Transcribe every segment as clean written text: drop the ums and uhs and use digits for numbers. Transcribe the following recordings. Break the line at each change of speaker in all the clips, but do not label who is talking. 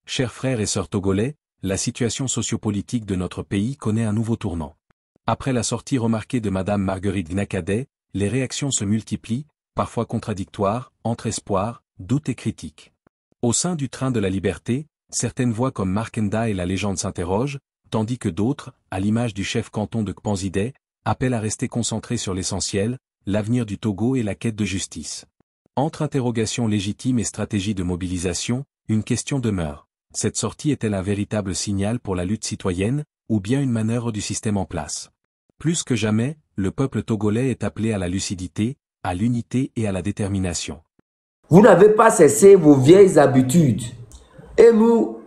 Chers frères et sœurs togolais, la situation sociopolitique de notre pays connaît un nouveau tournant. Après la sortie remarquée de Madame Marguerite Gnakadé, les réactions se multiplient, parfois contradictoires, entre espoir, doute et critique. Au sein du train de la liberté, certaines voix comme Markenda et la légende s'interrogent, tandis que d'autres, à l'image du chef canton de Kpanzidé, appellent à rester concentrés sur l'essentiel, l'avenir du Togo et la quête de justice. Entre interrogations légitimes et stratégies de mobilisation, une question demeure. Cette sortie est-elle un véritable signal pour la lutte citoyenne, ou bien une manœuvre du système en place? Plus que jamais, le peuple togolais est appelé à la lucidité, à l'unité et à la détermination.
Vous n'avez pas cessé vos vieilles habitudes. Et nous,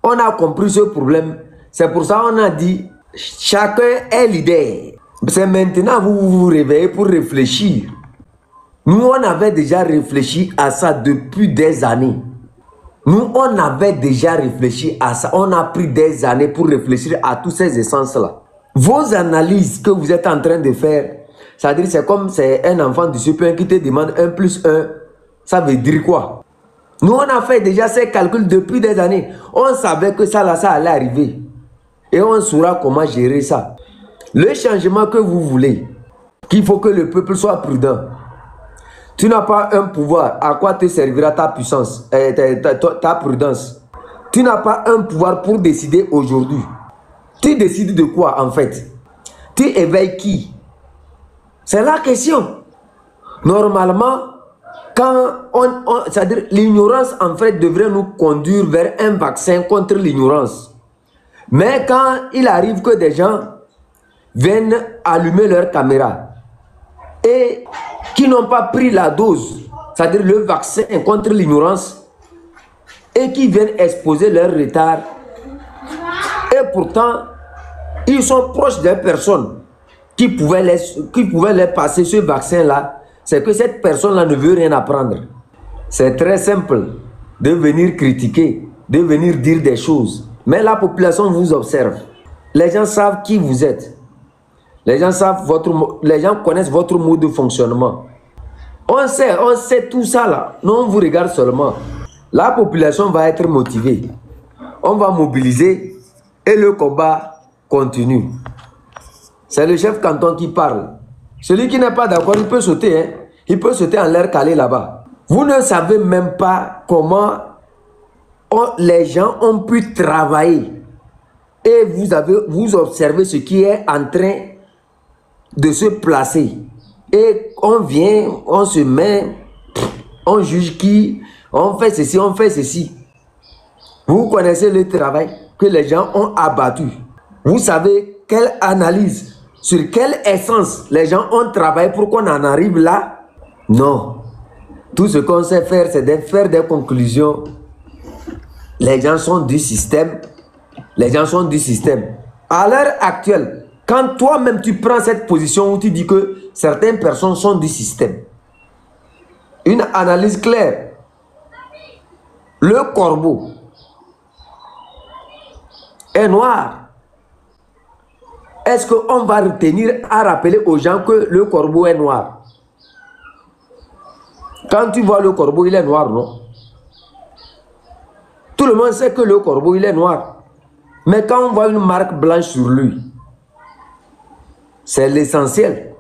on a compris ce problème. C'est pour ça qu'on a dit, chacun est leader. C'est maintenant que vous vous réveillez pour réfléchir. Nous, on avait déjà réfléchi à ça depuis des années. Nous, on avait déjà réfléchi à ça. On a pris des années pour réfléchir à tous ces essences-là. Vos analyses que vous êtes en train de faire, c'est-à-dire c'est comme c'est un enfant du super qui te demande 1 plus 1. Ça veut dire quoi? Nous, on a fait déjà ces calculs depuis des années. On savait que ça allait arriver. Et on saura comment gérer ça. Le changement que vous voulez, qu'il faut que le peuple soit prudent. Tu n'as pas un pouvoir. À quoi te servira ta puissance, ta prudence? Tu n'as pas un pouvoir pour décider aujourd'hui. Tu décides de quoi en fait? Tu éveilles qui? C'est la question. Normalement, quand c'est-à-dire l'ignorance en fait devrait nous conduire vers un vaccin contre l'ignorance. Mais quand il arrive que des gens viennent allumer leur caméra et qui n'ont pas pris la dose, c'est-à-dire le vaccin contre l'ignorance, et qui viennent exposer leur retard, et pourtant, ils sont proches des personnes qui pouvaient les passer ce vaccin-là, c'est que cette personne-là ne veut rien apprendre. C'est très simple de venir critiquer, de venir dire des choses, mais la population vous observe. Les gens savent qui vous êtes. Les gens connaissent votre mode de fonctionnement. On sait tout ça là. Non, on vous regarde seulement. La population va être motivée. On va mobiliser et le combat continue. C'est le chef canton qui parle. Celui qui n'est pas d'accord, il peut sauter. Hein? Il peut sauter en l'air calé là-bas. Vous ne savez même pas comment les gens ont pu travailler. Et vous observez ce qui est en train de se placer. Et on vient, on se met, on juge qui, on fait ceci, on fait ceci. Vous connaissez le travail que les gens ont abattu. Vous savez quelle analyse, sur quelle essence les gens ont travaillé pour qu'on en arrive là? Non. Tout ce qu'on sait faire, c'est de faire des conclusions. Les gens sont du système. Les gens sont du système. À l'heure actuelle, quand toi-même tu prends cette position où tu dis que certaines personnes sont du système, une analyse claire. Le corbeau est noir. Est-ce qu'on va retenir à rappeler aux gens que le corbeau est noir? Quand tu vois le corbeau, il est noir, non? Tout le monde sait que le corbeau, il est noir. Mais quand on voit une marque blanche sur lui, c'est l'essentiel.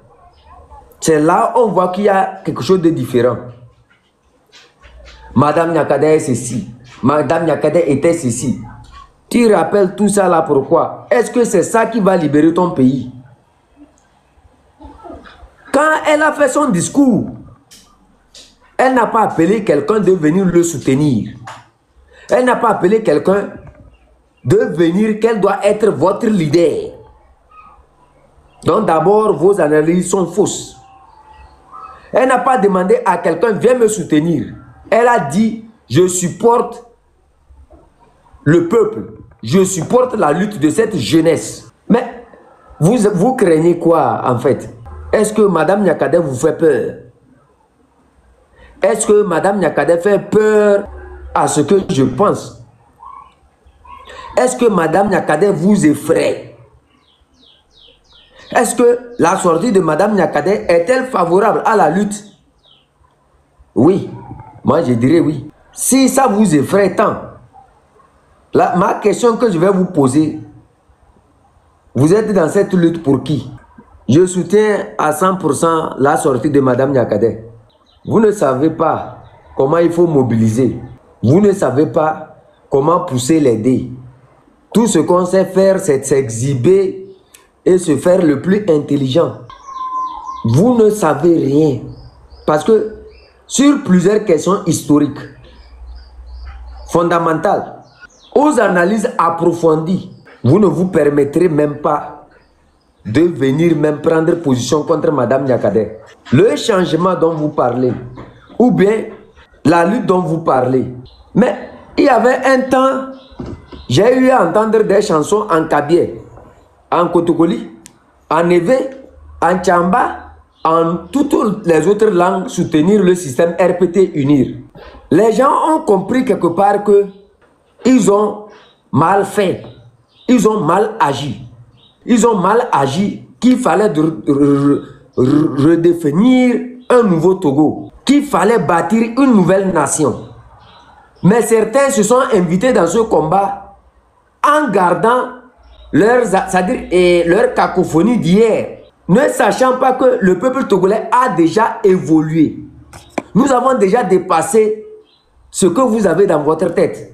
C'est là où on voit qu'il y a quelque chose de différent. Madame Gnakadé est ceci. Madame Gnakadé était ceci. Tu rappelles tout ça là pourquoi? Est-ce que c'est ça qui va libérer ton pays? Quand elle a fait son discours, elle n'a pas appelé quelqu'un de venir le soutenir. Elle n'a pas appelé quelqu'un de venir qu'elle doit être votre leader. Donc d'abord, vos analyses sont fausses. Elle n'a pas demandé à quelqu'un, viens me soutenir. Elle a dit, je supporte le peuple. Je supporte la lutte de cette jeunesse. Mais vous craignez quoi en fait? Est-ce que Madame Gnakadé vous fait peur? Est-ce que Madame Gnakadé fait peur à ce que je pense? Est-ce que Madame Gnakadé vous effraie? Est-ce que la sortie de Madame Gnakadé est-elle favorable à la lutte? Oui, moi je dirais oui. Si ça vous effraie tant, Ma question que je vais vous poser, vous êtes dans cette lutte pour qui? Je soutiens à 100% la sortie de Madame Nyakadé. Vous ne savez pas comment il faut mobiliser. Vous ne savez pas comment pousser les dés. Tout ce qu'on sait faire, c'est s'exhiber et se faire le plus intelligent. Vous ne savez rien. Parce que sur plusieurs questions historiques, fondamentales, aux analyses approfondies, vous ne vous permettrez même pas de venir même prendre position contre Madame Nyakadé. Le changement dont vous parlez, ou bien la lutte dont vous parlez. Mais il y avait un temps, j'ai eu à entendre des chansons en Kabyé, en Kotokoli, en Evé, en Tchamba, en toutes les autres langues, soutenir le système RPT unir. Les gens ont compris quelque part que ils ont mal fait, ils ont mal agi. Ils ont mal agi, qu'il fallait redéfinir un nouveau Togo, qu'il fallait bâtir une nouvelle nation. Mais certains se sont invités dans ce combat en gardant leur cacophonie d'hier, ne sachant pas que le peuple togolais a déjà évolué. Nous avons déjà dépassé ce que vous avez dans votre tête.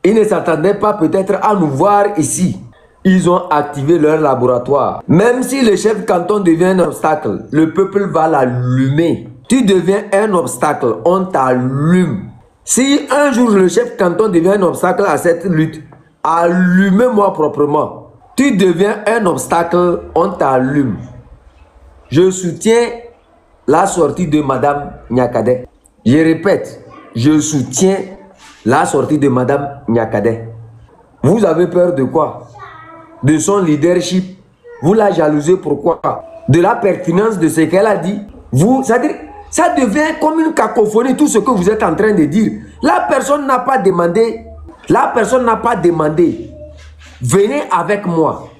Ils ne s'attendaient pas peut-être à nous voir ici. Ils ont activé leur laboratoire. Même si le chef canton devient un obstacle, le peuple va l'allumer. Tu deviens un obstacle, on t'allume. Si un jour le chef canton devient un obstacle à cette lutte, allumez-moi proprement. Tu deviens un obstacle, on t'allume. Je soutiens la sortie de Madame Nyakadé. Je répète, je soutiens la sortie de Madame Nyakadé. Vous avez peur de quoi? De son leadership? Vous la jalousez pourquoi? De la pertinence de ce qu'elle a dit? C'est-à-dire, ça devient comme une cacophonie tout ce que vous êtes en train de dire. La personne n'a pas demandé. La personne n'a pas demandé. Venez avec moi.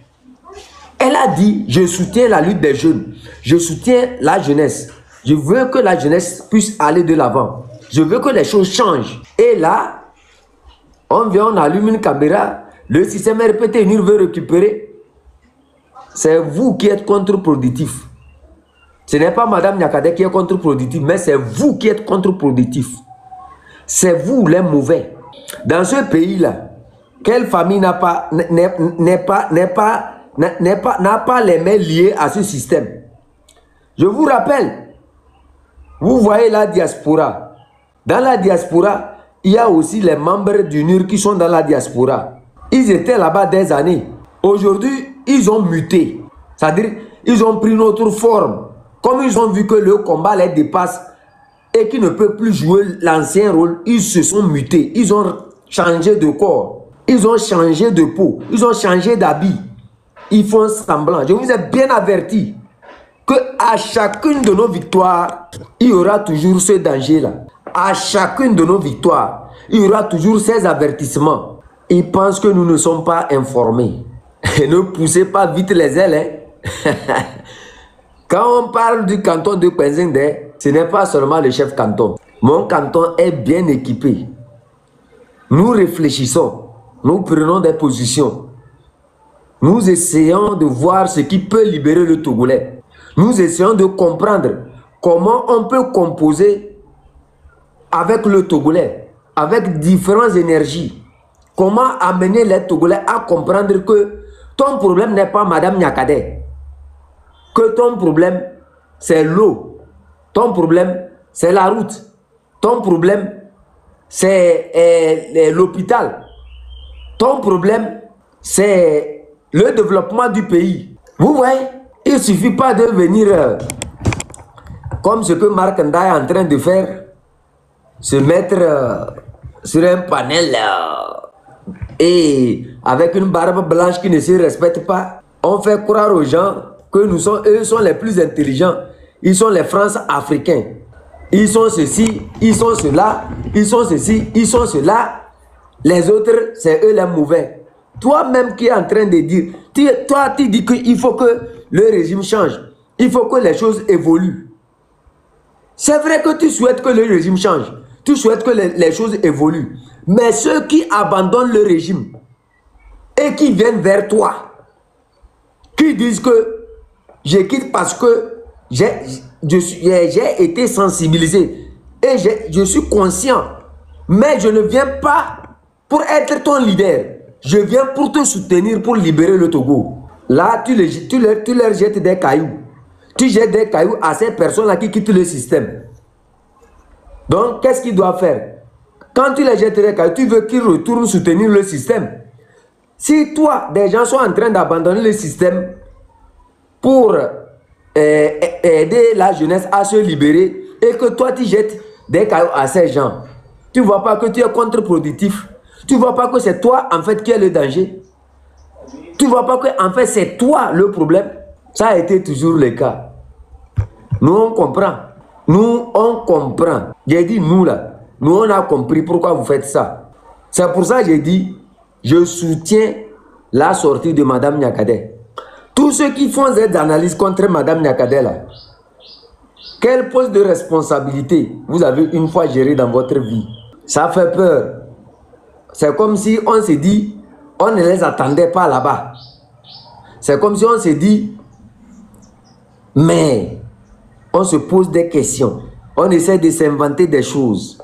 Elle a dit, je soutiens la lutte des jeunes. Je soutiens la jeunesse. Je veux que la jeunesse puisse aller de l'avant. Je veux que les choses changent. Et là, on vient, on allume une caméra. Le système RPT unir veut récupérer. C'est vous qui êtes contre-productif. Ce n'est pas Madame Nyakadé qui est contre-productif, mais c'est vous qui êtes contre-productif. C'est vous les mauvais. Dans ce pays-là, quelle famille n'a pas les mains liées à ce système? Je vous rappelle, vous voyez la diaspora. Dans la diaspora, il y a aussi les membres du NUR qui sont dans la diaspora. Ils étaient là-bas des années. Aujourd'hui, ils ont muté. C'est-à-dire, ils ont pris une autre forme. Comme ils ont vu que le combat les dépasse et qu'ils ne peuvent plus jouer l'ancien rôle, ils se sont mutés. Ils ont changé de corps. Ils ont changé de peau. Ils ont changé d'habit. Ils font semblant. Je vous ai bien averti qu'à chacune de nos victoires, il y aura toujours ce danger-là. À chacune de nos victoires, il y aura toujours ces avertissements. Ils pensent que nous ne sommes pas informés. Et ne poussez pas vite les ailes. Hein? Quand on parle du canton de Penzende, ce n'est pas seulement le chef canton. Mon canton est bien équipé. Nous réfléchissons. Nous prenons des positions. Nous essayons de voir ce qui peut libérer le Togolais. Nous essayons de comprendre comment on peut composer avec le Togolais, avec différentes énergies. Comment amener les Togolais à comprendre que ton problème n'est pas Madame Nyakadé. Que ton problème, c'est l'eau. Ton problème, c'est la route. Ton problème, c'est l'hôpital. Ton problème, c'est le développement du pays. Vous voyez, il ne suffit pas de venir comme ce que Marc Ndaye est en train de faire, se mettre sur un panel et avec une barbe blanche qui ne se respecte pas. On fait croire aux gens que eux sont les plus intelligents. Ils sont les France africains. Ils sont ceci, ils sont cela, ils sont ceci, ils sont cela. Les autres, c'est eux les mauvais. Toi-même qui es en train de dire, toi tu dis qu'il faut que le régime change. Il faut que les choses évoluent. C'est vrai que tu souhaites que le régime change. Tu souhaites que les choses évoluent. Mais ceux qui abandonnent le régime, et qui viennent vers toi, qui disent que je quitte parce que j'ai été sensibilisé et je suis conscient, mais je ne viens pas pour être ton leader. Je viens pour te soutenir, pour libérer le Togo. Là, tu leur jettes des cailloux. Tu jettes des cailloux à ces personnes-là qui quittent le système. Donc, qu'est-ce qu'ils doivent faire? Quand tu les jettes des cailloux, tu veux qu'ils retournent soutenir le système. Si toi, des gens sont en train d'abandonner le système pour aider la jeunesse à se libérer et que toi, tu jettes des cailloux à ces gens, tu ne vois pas que tu es contre-productif? Tu ne vois pas que c'est toi, en fait, qui est le danger? Tu ne vois pas que, en fait, c'est toi le problème? Ça a été toujours le cas. Nous, on comprend. Nous, on comprend. J'ai dit nous, là. Nous, on a compris pourquoi vous faites ça. C'est pour ça que j'ai dit, je soutiens la sortie de Mme Nyakadé. Tous ceux qui font des analyses contre Mme Nyakadé, là, quel poste de responsabilité vous avez une fois géré dans votre vie? Ça fait peur. C'est comme si on se dit, on ne les attendait pas là-bas. C'est comme si on se dit, mais on se pose des questions. On essaie de s'inventer des choses.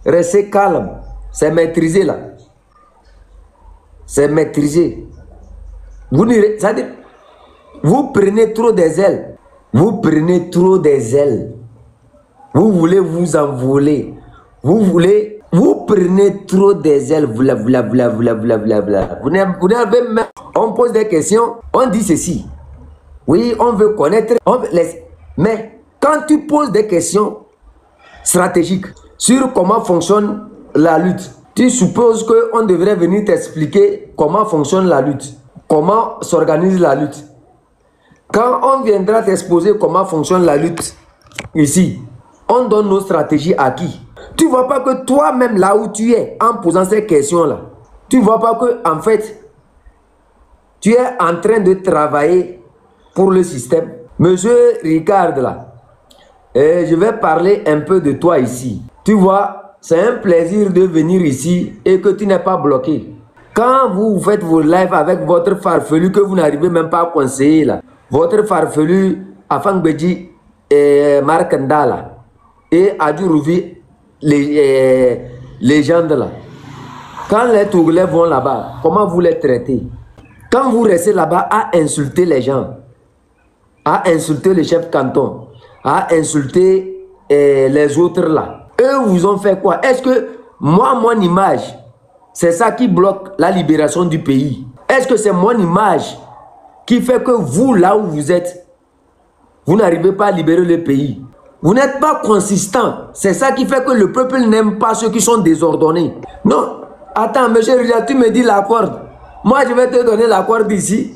Restez calme. C'est maîtrisé là. C'est maîtrisé. Vous prenez trop des ailes. Vous prenez trop des ailes. Vous voulez vous envoler. Vous prenez trop des ailes. Vous n'avez même... On pose des questions. On dit ceci. Oui, on veut connaître. Mais quand tu poses des questions stratégiques sur comment fonctionne la lutte, tu supposes qu'on devrait venir t'expliquer comment fonctionne la lutte, comment s'organise la lutte. Quand on viendra t'exposer comment fonctionne la lutte ici, on donne nos stratégies à qui? Tu ne vois pas que toi-même là où tu es, en posant ces questions-là, tu ne vois pas que en fait, tu es en train de travailler pour le système. Monsieur Ricard là, je vais parler un peu de toi ici. Tu vois, c'est un plaisir de venir ici et que tu n'es pas bloqué. Quand vous faites vos lives avec votre farfelu que vous n'arrivez même pas à conseiller là, votre farfelu Afang Beji et Markanda là, et Adjurouvi, les gens de là. Quand les Togolais vont là-bas, comment vous les traitez? Quand vous restez là-bas à insulter les gens, à insulter le chef canton, à insulter les autres là, eux vous ont fait quoi? Est-ce que moi, mon image, c'est ça qui bloque la libération du pays? Est-ce que c'est mon image qui fait que vous, là où vous êtes, vous n'arrivez pas à libérer le pays? Vous n'êtes pas consistant. C'est ça qui fait que le peuple n'aime pas ceux qui sont désordonnés. Non, attends, monsieur Riyad, tu me dis la corde. Moi, je vais te donner la corde ici.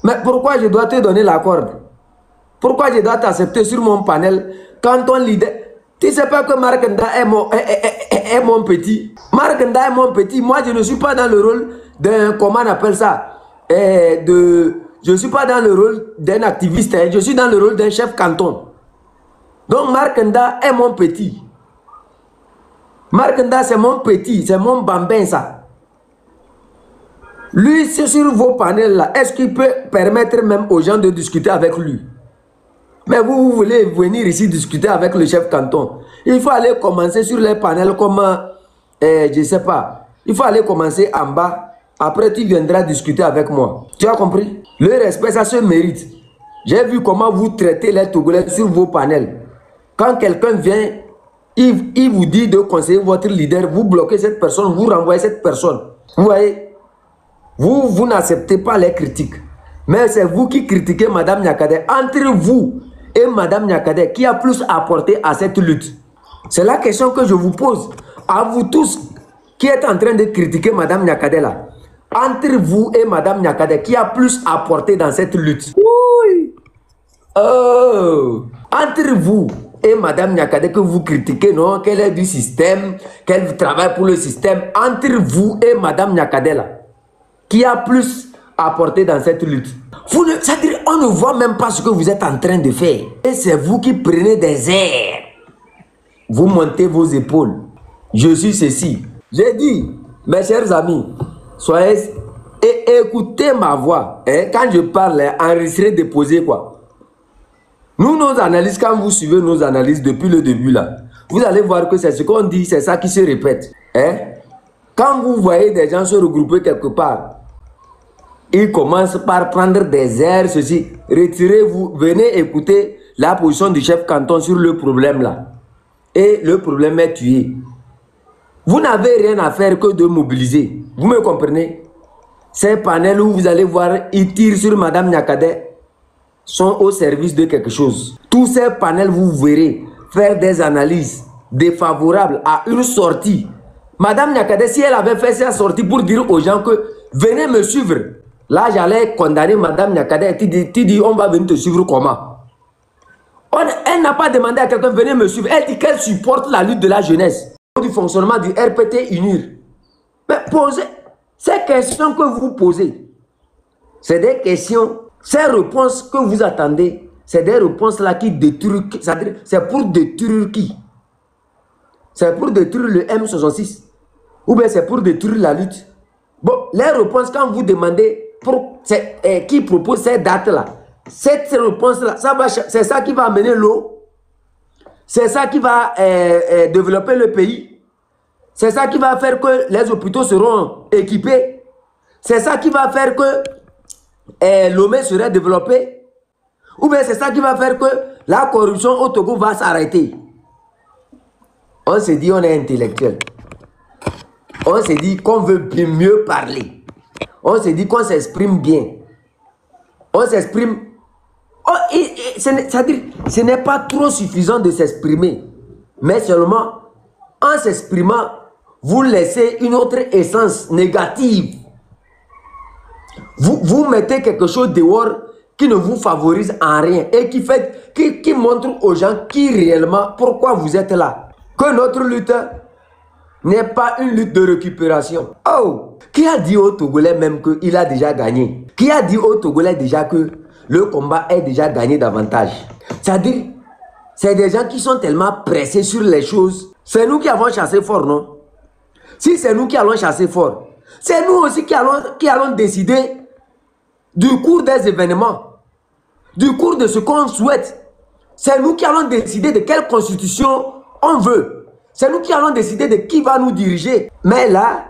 Mais pourquoi je dois te donner la corde? Pourquoi je dois t'accepter sur mon panel quand ton leader... Tu ne sais pas que Markanda est mon petit. Markanda est mon petit. Moi, je ne suis pas dans le rôle d'un... Comment on appelle ça? Je ne suis pas dans le rôle d'un activiste. Je suis dans le rôle d'un chef canton. Donc, Markanda est mon petit. Markanda, c'est mon petit. C'est mon bambin, ça. Lui, c'est sur vos panels là. Est-ce qu'il peut permettre même aux gens de discuter avec lui? Mais vous voulez venir ici discuter avec le chef canton. Il faut aller commencer sur les panels comme, je ne sais pas. Il faut aller commencer en bas. Après, tu viendras discuter avec moi. Tu as compris? Le respect, ça se mérite. J'ai vu comment vous traitez les Togolais sur vos panels. Quand quelqu'un vient, il vous dit de conseiller votre leader, vous bloquez cette personne, vous renvoyez cette personne. Vous voyez? Vous n'acceptez pas les critiques. Mais c'est vous qui critiquez Mme Nyakadé. Entre vous et Mme Nyakadé, qui a plus apporté à cette lutte? C'est la question que je vous pose. À vous tous qui êtes en train de critiquer Mme Nyakadé là. Entre vous et Mme Nyakadé, qui a plus apporté dans cette lutte? Oui. Oh. Entre vous et Mme Nyakadé que vous critiquez, non, qu'elle est du système, qu'elle travaille pour le système. Entre vous et Mme Nyakadé là, qui a plus apporté dans cette lutte? C'est-à-dire, on ne voit même pas ce que vous êtes en train de faire. Et c'est vous qui prenez des airs. Vous montez vos épaules. Je suis ceci. J'ai dit, mes chers amis, soyez et écoutez ma voix. Hein? Quand je parle, enregistrez, déposez quoi. Nous, nos analyses, quand vous suivez nos analyses depuis le début là, vous allez voir que c'est ce qu'on dit, c'est ça qui se répète. Hein? Quand vous voyez des gens se regrouper quelque part, ils commencent par prendre des airs, ceci. Retirez-vous, venez écouter la position du chef canton sur le problème là. Et le problème est tué. Vous n'avez rien à faire que de mobiliser. Vous me comprenez? Ces panels où vous allez voir, ils tirent sur Madame Nyakadé, sont au service de quelque chose. Tous ces panels, vous verrez, faire des analyses défavorables à une sortie. Madame Nyakadé, si elle avait fait sa sortie pour dire aux gens que venez me suivre, là j'allais condamner Madame Nyakadé. Tu dis on va venir te suivre comment? Elle n'a pas demandé à quelqu'un venez me suivre. Elle dit qu'elle supporte la lutte de la jeunesse, du fonctionnement du RPT UNIR. Mais posez ces questions que vous posez, c'est des questions. Ces réponses que vous attendez, c'est des réponses là qui détruisent. C'est pour détruire qui? C'est pour détruire le M66? Ou bien c'est pour détruire la lutte? Bon, les réponses, quand vous demandez qui propose ces dates-là, cette réponse-là, c'est ça qui va amener l'eau. C'est ça qui va développer le pays. C'est ça qui va faire que les hôpitaux seront équipés. C'est ça qui va faire que Lomé serait développé. Ou bien c'est ça qui va faire que la corruption au Togo va s'arrêter. On se dit on est intellectuel. On se dit qu'on veut mieux parler. On se dit qu'on s'exprime bien. On s'exprime. C'est-à-dire, ce n'est pas trop suffisant de s'exprimer. Mais seulement, en s'exprimant, vous laissez une autre essence négative. Vous mettez quelque chose dehors qui ne vous favorise en rien et qui montre aux gens qui réellement, pourquoi vous êtes là. Que notre lutte n'est pas une lutte de récupération. Oh, qui a dit au Togolais même qu'il a déjà gagné? Qui a dit au Togolais déjà que le combat est déjà gagné davantage? C'est-à-dire, c'est des gens qui sont tellement pressés sur les choses. C'est nous qui avons chassé fort, non? Si c'est nous qui allons chasser fort, c'est nous aussi qui allons décider du cours des événements, du cours de ce qu'on souhaite. C'est nous qui allons décider de quelle constitution on veut. C'est nous qui allons décider de qui va nous diriger. Mais là,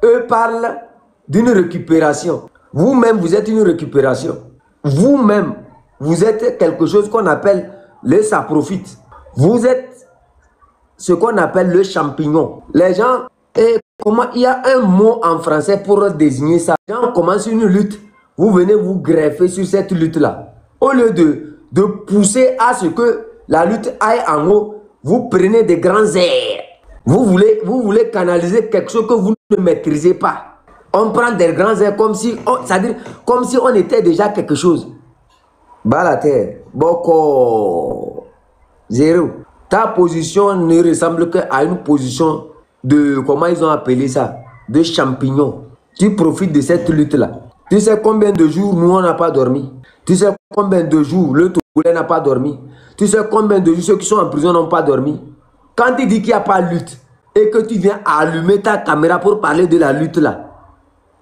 eux parlent d'une récupération. Vous-même, vous êtes une récupération. Vous-même, vous êtes quelque chose qu'on appelle le ça profite. Vous êtes ce qu'on appelle le champignon. Les gens, comment il y a un mot en français pour désigner ça. Les gens commencent une lutte. Vous venez vous greffer sur cette lutte-là. Au lieu de pousser à ce que la lutte aille en haut, vous prenez des grands airs. Vous voulez canaliser quelque chose que vous ne maîtrisez pas. On prend des grands airs comme si on était déjà quelque chose. Bas la terre. Boko. Zéro. Ta position ne ressemble qu'à une position de, comment ils ont appelé ça, de champignon. Tu profites de cette lutte-là. Tu sais combien de jours nous on n'a pas dormi? Tu sais combien de jours le Togolais n'a pas dormi? Tu sais combien de jours ceux qui sont en prison n'ont pas dormi? Quand tu dis qu'il n'y a pas de lutte et que tu viens allumer ta caméra pour parler de la lutte là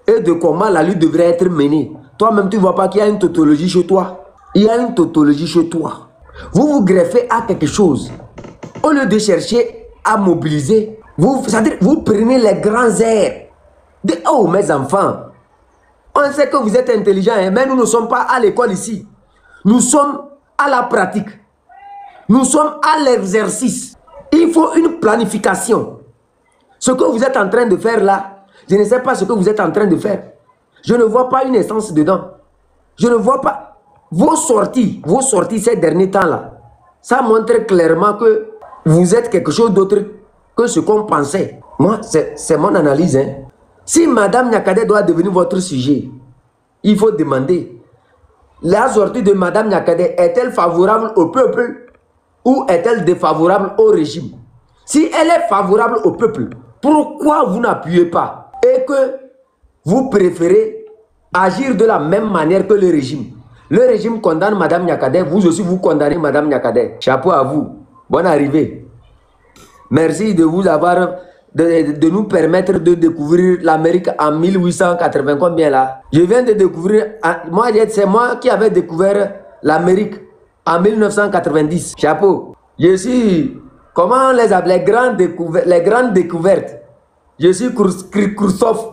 et de comment la lutte devrait être menée, toi-même tu ne vois pas qu'il y a une tautologie chez toi? Il y a une tautologie chez toi. Vous vous greffez à quelque chose. Au lieu de chercher à mobiliser, vous prenez les grands airs. Oh mes enfants, on sait que vous êtes intelligents, hein, mais nous ne sommes pas à l'école ici. Nous sommes à la pratique. Nous sommes à l'exercice. Il faut une planification. Ce que vous êtes en train de faire là, je ne sais pas ce que vous êtes en train de faire. Je ne vois pas une essence dedans. Je ne vois pas vos sorties ces derniers temps-là. Ça montre clairement que vous êtes quelque chose d'autre que ce qu'on pensait. Moi, c'est mon analyse. Hein. Si Madame Nyakadé doit devenir votre sujet, il faut demander, la sortie de Madame Nyakadé est-elle favorable au peuple ou est-elle défavorable au régime? Si elle est favorable au peuple, pourquoi vous n'appuyez pas et que vous préférez agir de la même manière que le régime? Le régime condamne Madame Nyakadé, vous aussi vous condamnez Madame Nyakadé. Chapeau à vous, bonne arrivée. Merci de vous avoir de nous permettre de découvrir l'Amérique en 1880, combien là? Je viens de découvrir, c'est moi qui avais découvert l'Amérique en 1990. Chapeau. Je suis, comment on les appelle, les grandes découvertes. Je suis Christophe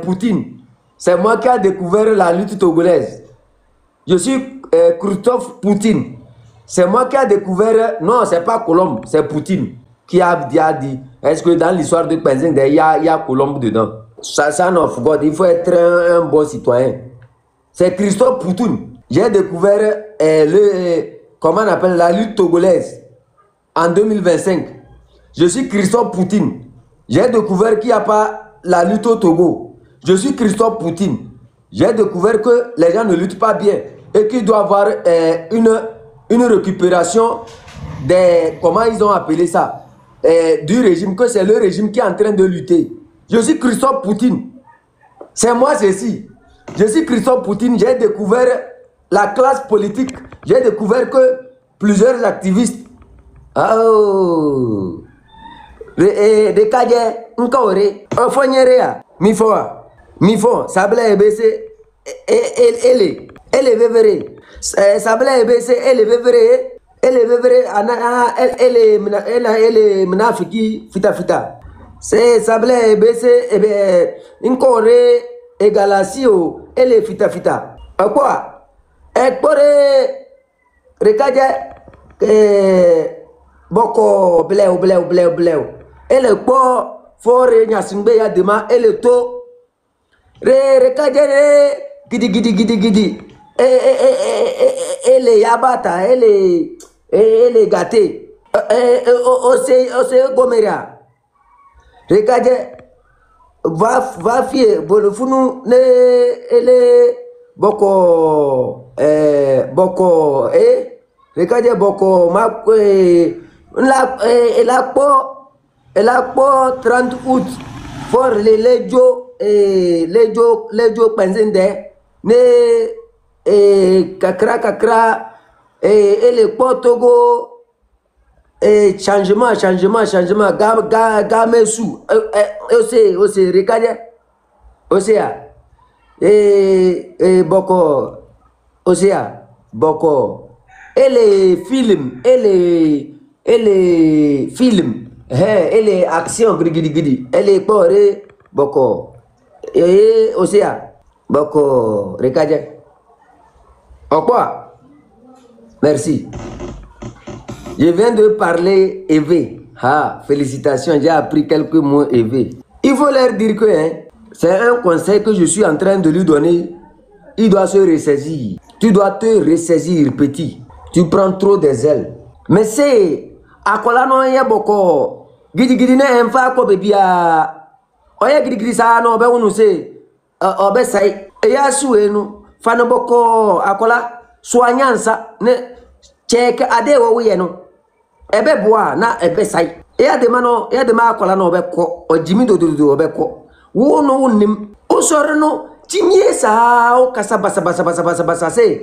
Poutine. C'est moi qui ai découvert la lutte togolaise. Je suis Christophe Poutine. C'est moi qui ai découvert, non, c'est pas Colombe, c'est Poutine qui a dit, est-ce que dans l'histoire de Penzing, il y a Colombe dedans? Ça non, il faut être un bon citoyen. C'est Christophe Poutine. J'ai découvert comment on appelle la lutte togolaise en 2025. Je suis Christophe Poutine. J'ai découvert qu'il n'y a pas la lutte au Togo. Je suis Christophe Poutine. J'ai découvert que les gens ne luttent pas bien et qu'il doit y avoir une récupération des, comment ils ont appelé ça, du régime, que c'est le régime qui est en train de lutter. Je suis Christophe Poutine. C'est moi ceci. Je suis Christophe Poutine. J'ai découvert la classe politique. J'ai découvert que plusieurs activistes, de Kadje, Nkaore, Ofonyere, Mifo, Sable EBC, elle vevere. Sable EBC, elle vevere, elle menafiki, fita. C'est Sable EBC, Nkaore, Egalasio, elle fita. À quoi? Ekpore, Rekadje, Boko bleu. Elle po fore nyasingbe ya dema ele to rekadere gidi ele yabata ele gâté ose gomeria rekadje va fie bolofunu ne ele boko rekadje boko ma elle a pas 30 août pour les pensende ne kakra et les Togo changement game sous aussi regarde aussi et boko et les films et les actions gidi et les porés boko et aussi boko regarde au quoi merci. Je viens de parler EV. Félicitations, j'ai appris quelques mots EV. Il faut leur dire que c'est un conseil que je suis en train de lui donner. Il doit se ressaisir. Tu dois te ressaisir, petit. Tu prends trop des ailes. Mais c'est à quoi non y a beaucoup. Gidi ne enfa ko bebia. Oya gidi sa no be wonu se obe sai. Ya suenu fa no boko akola soanyansa ne check ade wo ye no. Ebe boa na ebe sai. Ya de ma akola no be ko ojimi dododo obe ko. Wo no wonim. O sore no timie sa o kasa basa se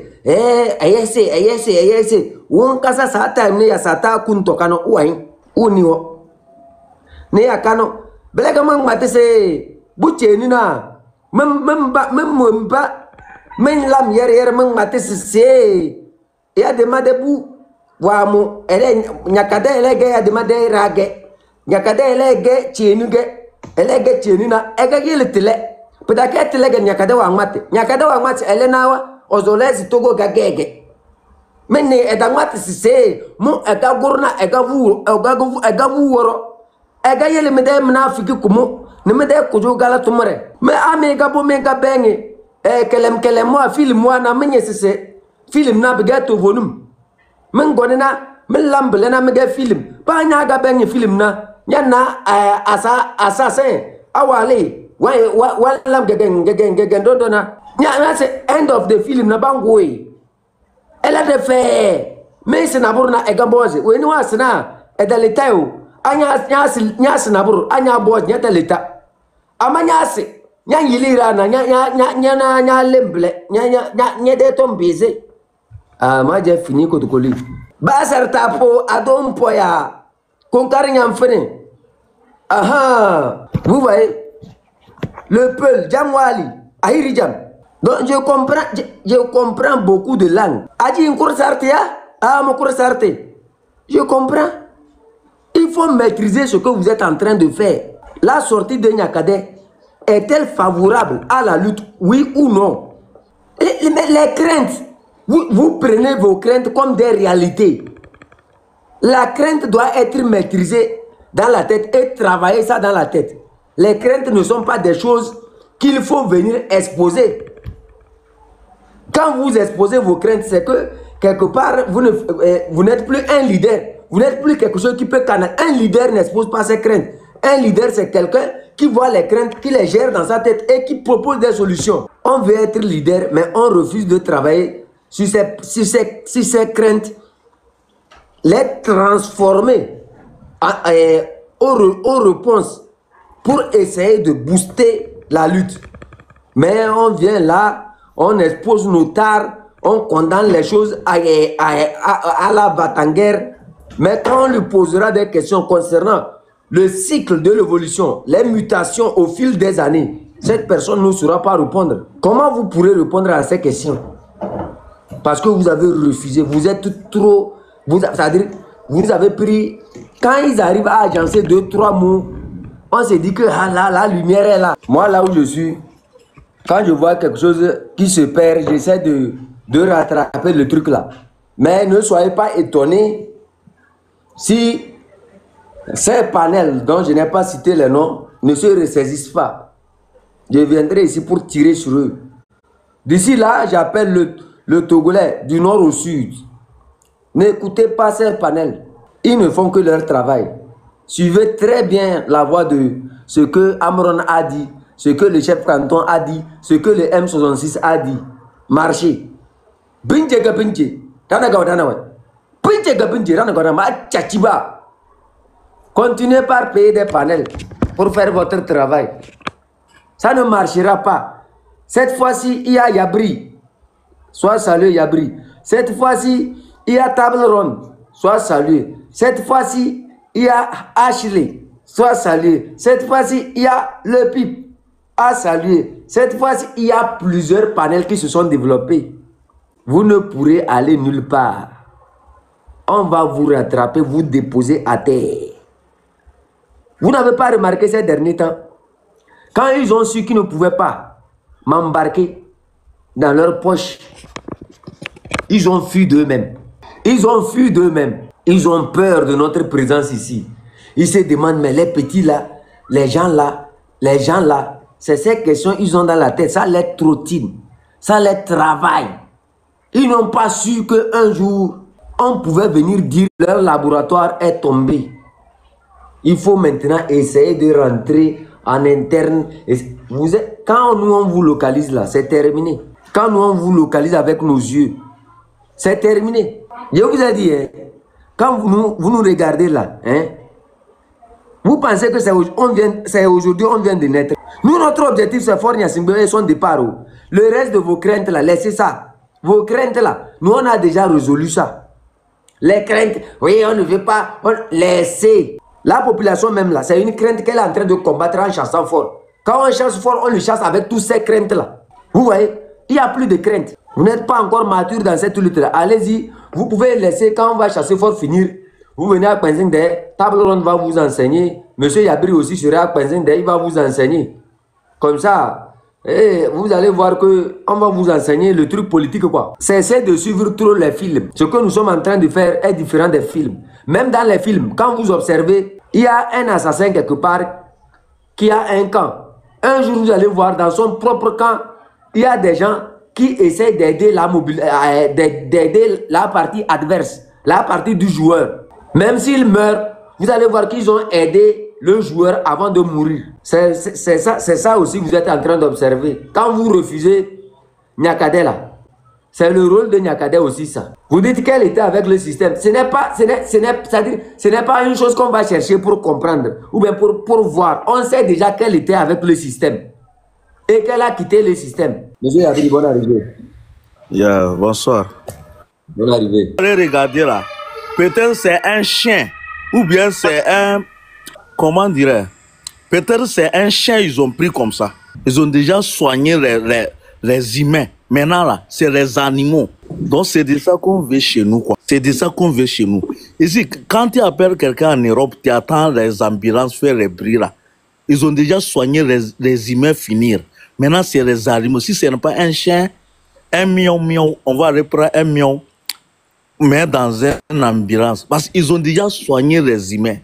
ayese won kasa sa time ne ya sata kunto kano uain uniwo ne ya kano belega man mate se buche ni na memba men lam yer man mate se ya de madebu wa mu ele nyakade elege ya de made rage nyakade elege chenu na ega yeltele pedake telege nyakade wa ngmate elenawa ozolezi togo gagege menne edangmate sise mu egagurna egavu woro ega yele mede mnafiki kumu ne mede kuju gala tumre me ame gabo me gabenge kelem mo film mo na menye sise film na begato volume men gonena men lamble na mege film ba nya gabenge film na nyana assassin awale lam gegen dona nya se end of the film na bangwe ela de fe me se na burna e gamboze we ni wasna e daletao anya na bur anya boz nya daleta amanya se nya yilira na nya lemble nya de tombeze ma je fini ko to koli ba sarta po adon poya kon kar nyam fene Ah, vous voyez, le Peul, Jamwali, Ahiri Jam. Donc je comprends beaucoup de langues. Adi une course artea, ah mon course arte. Je comprends. Il faut maîtriser ce que vous êtes en train de faire. La sortie de Niakate est-elle favorable à la lutte, oui ou non? Mais les craintes, vous prenez vos craintes comme des réalités. La crainte doit être maîtrisée dans la tête et travailler ça dans la tête. Les craintes ne sont pas des choses qu'il faut venir exposer. Quand vous exposez vos craintes, c'est que quelque part, vous n'êtes plus un leader. Vous n'êtes plus quelque chose qui peut canaliser. Un leader n'expose pas ses craintes. Un leader, c'est quelqu'un qui voit les craintes, qui les gère dans sa tête et qui propose des solutions. On veut être leader, mais on refuse de travailler sur ces craintes, les transformer aux réponses pour essayer de booster la lutte. Mais on vient là, on expose nos tares, on condamne les choses à la Batanguère. Mais quand on lui posera des questions concernant le cycle de l'évolution, les mutations au fil des années, cette personne ne saura pas répondre. Comment vous pourrez répondre à ces questions? Parce que vous avez refusé, vous êtes trop... C'est-à-dire, vous avez pris... Quand ils arrivent à agencer 2-3 mots, on se dit que ah, là, la lumière est là. Moi, là où je suis, quand je vois quelque chose qui se perd, j'essaie de rattraper le truc là. Mais ne soyez pas étonnés si ces panels dont je n'ai pas cité les noms ne se ressaisissent pas. Je viendrai ici pour tirer sur eux. D'ici là, j'appelle le Togolais du nord au sud. N'écoutez pas ces panels. Ils ne font que leur travail. Suivez très bien la voix de ce que Amron a dit, ce que le chef canton a dit, ce que le M66 a dit. Marchez. Binche binche. Continuez par payer des panels pour faire votre travail. Ça ne marchera pas. Cette fois-ci, il y a Yabri. Sois salué, Yabri. Cette fois-ci, il y a Table Ronde. Sois salué. Cette fois-ci, il y a Ashley. Sois salué. Cette fois-ci, il y a Le Pip. À saluer. Cette fois-ci, il y a plusieurs panels qui se sont développés. Vous ne pourrez aller nulle part. On va vous rattraper, vous déposer à terre. Vous n'avez pas remarqué ces derniers temps, quand ils ont su qu'ils ne pouvaient pas m'embarquer dans leur poche, ils ont fui d'eux-mêmes. Ils ont fui d'eux-mêmes. Ils ont peur de notre présence ici. Ils se demandent, mais les petits là, les gens là, c'est ces questions qu'ils ont dans la tête. Ça les trottine, ça les travaille. Ils n'ont pas su qu'un jour, on pouvait venir dire que leur laboratoire est tombé. Il faut maintenant essayer de rentrer en interne. Quand nous on vous localise là, c'est terminé. Quand nous on vous localise avec nos yeux, c'est terminé. Je vous ai dit, hein, quand vous nous regardez là, hein, vous pensez que c'est aujourd'hui on vient de naître. Nous, notre objectif, c'est Fort Gnassingbé et son départ. Le reste de vos craintes là, laissez ça. Vos craintes là, nous on a déjà résolu ça. Les craintes, oui, on ne veut pas, laissez. La population même là, c'est une crainte qu'elle est en train de combattre en chassant fort. Quand on chasse fort, on le chasse avec toutes ces craintes là. Vous voyez, il n'y a plus de crainte. Vous n'êtes pas encore mature dans cette lutte là. Allez-y, vous pouvez laisser quand on va chasser fort finir. Vous venez à Penzinde, Table Ronde va vous enseigner. Monsieur Yabri aussi sera à Penzinde, il va vous enseigner. Comme ça, vous allez voir qu'on va vous enseigner le truc politique quoi. Cessez de suivre trop les films. Ce que nous sommes en train de faire est différent des films. Même dans les films, quand vous observez, il y a un assassin quelque part qui a un camp. Un jour, vous allez voir dans son propre camp, il y a des gens qui essaient d'aider la partie adverse, la partie du joueur. Même s'il meurt, vous allez voir qu'ils ont aidé le joueur avant de mourir. C'est ça aussi que vous êtes en train d'observer. Quand vous refusez Niakate là, c'est le rôle de Niakate aussi ça. Vous dites qu'elle était avec le système. Ce n'est pas une chose qu'on va chercher pour comprendre ou bien pour voir. On sait déjà qu'elle était avec le système et qu'elle a quitté le système. Monsieur Yabri, bonne arrivée.
Yeah, bonsoir.
Bonne arrivée.
Allez regarder là. Peut-être c'est un chien ou bien c'est un, comment dirais, Peut-être c'est un chien ils ont pris comme ça. Ils ont déjà soigné les humains. Maintenant là, c'est les animaux. Donc c'est de ça qu'on veut chez nous, quoi. C'est de ça qu'on veut chez nous. Ici, quand tu appelles quelqu'un en Europe, tu attends les ambulances faire les bruits là. Ils ont déjà soigné les humains finir. Maintenant, c'est les animaux. Si ce n'est pas un chien, un mion, on va reprendre un mion, mais dans une ambulance. Parce qu'ils ont déjà soigné les humains.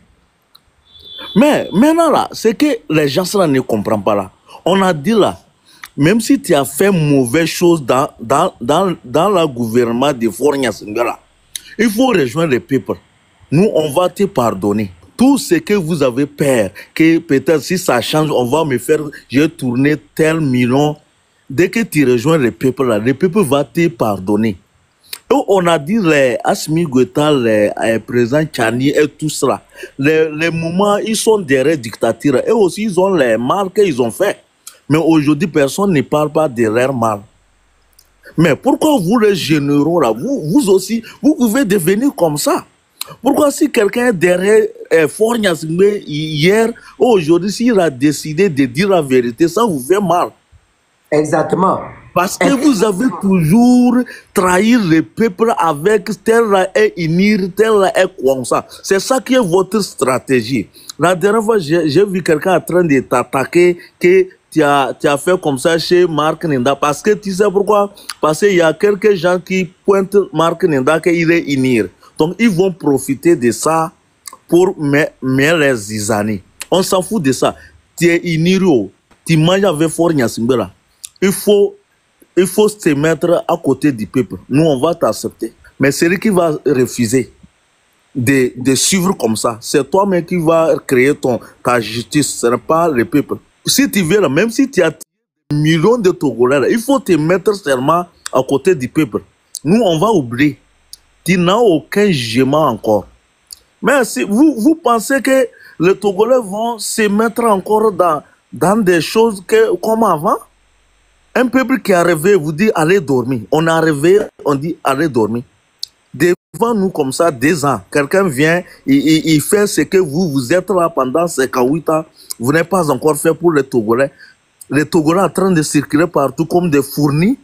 Mais maintenant là, c'est que les gens là ne comprennent pas là. On a dit là, même si tu as fait mauvaise chose dans le gouvernement de Fornia Singala, il faut rejoindre le peuple. Nous, on va te pardonner. Tout ce que vous avez peur, que peut-être si ça change, on va me faire, j'ai tourné tel million. Dès que tu rejoins le peuple là, le peuple va te pardonner. Et on a dit les Assimi Goïta, les présidents Tchani et tout cela. Les moments, ils sont derrière dictature. Et aussi, ils ont les mal qu'ils ont fait. Mais aujourd'hui, personne ne parle pas de leur mal. Mais pourquoi vous, les généraux, là, vous aussi, vous pouvez devenir comme ça? Pourquoi si quelqu'un est derrière Fornia hier, aujourd'hui, s'il a décidé de dire la vérité, ça vous fait mal?
Exactement.
Parce que vous avez toujours trahi le peuple avec tel là est unir, tel là est comme ça. C'est ça qui est votre stratégie. La dernière fois, j'ai vu quelqu'un en train de t'attaquer que tu as fait comme ça chez Marc Ninda. Parce que tu sais pourquoi? Parce qu'il y a quelques gens qui pointent Marc Ninda qu'il est unir. Donc ils vont profiter de ça pour les années. On s'en fout de ça. Tu es unir, tu manges avec Fornia Simbela. Il faut se mettre à côté du peuple. Nous, on va t'accepter. Mais celui qui va refuser de suivre comme ça, c'est toi-même qui vas créer ta justice. Ce n'est pas le peuple. Si tu veux, même si tu as des millions de Togolais, il faut te mettre seulement à côté du peuple. Nous, on va oublier. Tu n'as aucun jugement encore. Mais si vous pensez que les Togolais vont se mettre encore dans des choses comme avant? Un peuple qui a rêvé vous dit allez dormir. On a rêvé, on dit allez dormir. Devant nous comme ça, 2 ans, quelqu'un vient, il fait ce que vous êtes là pendant 58 ans. Vous n'avez pas encore fait pour les Togolais. Les Togolais en train de circuler partout comme des fournis.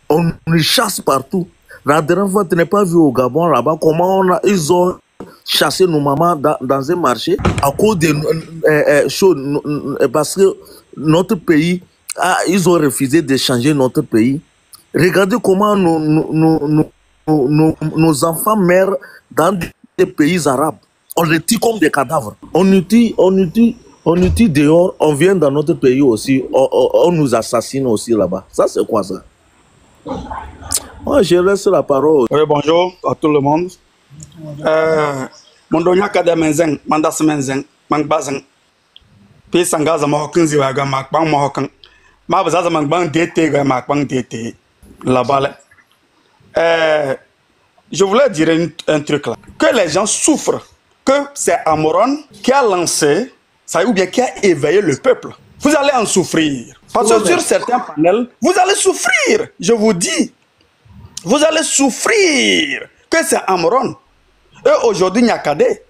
On les chasse partout. La dernière fois, tu n'as pas vu au Gabon là-bas comment ils ont chassé nos mamans dans un marché à cause de choses. Parce que notre pays, ils ont refusé de changer notre pays. Regardez comment nos enfants meurent dans des pays arabes. On les tue comme des cadavres. On nous tue dehors, on vient dans notre pays aussi, on nous assassine aussi là-bas. Ça, c'est quoi ça? Moi, je laisse la parole.
Oui, bonjour à tout le monde. Mon donya kada menzeng, mandas menzeng, mangbazeng. Puis sangaza mohokunzi waga makbang mohokang. Ma bazaza mangbang dete ga makbang dete. Là-bas. Je voulais dire un truc là. Que les gens souffrent. Que c'est Amoron qui a lancé, ça, ou bien qui a éveillé le peuple. Vous allez en souffrir. Parce que sur certains panels, vous allez souffrir. Je vous dis. Vous allez souffrir. Que c'est Amoron. Et aujourd'hui, Nyakadé.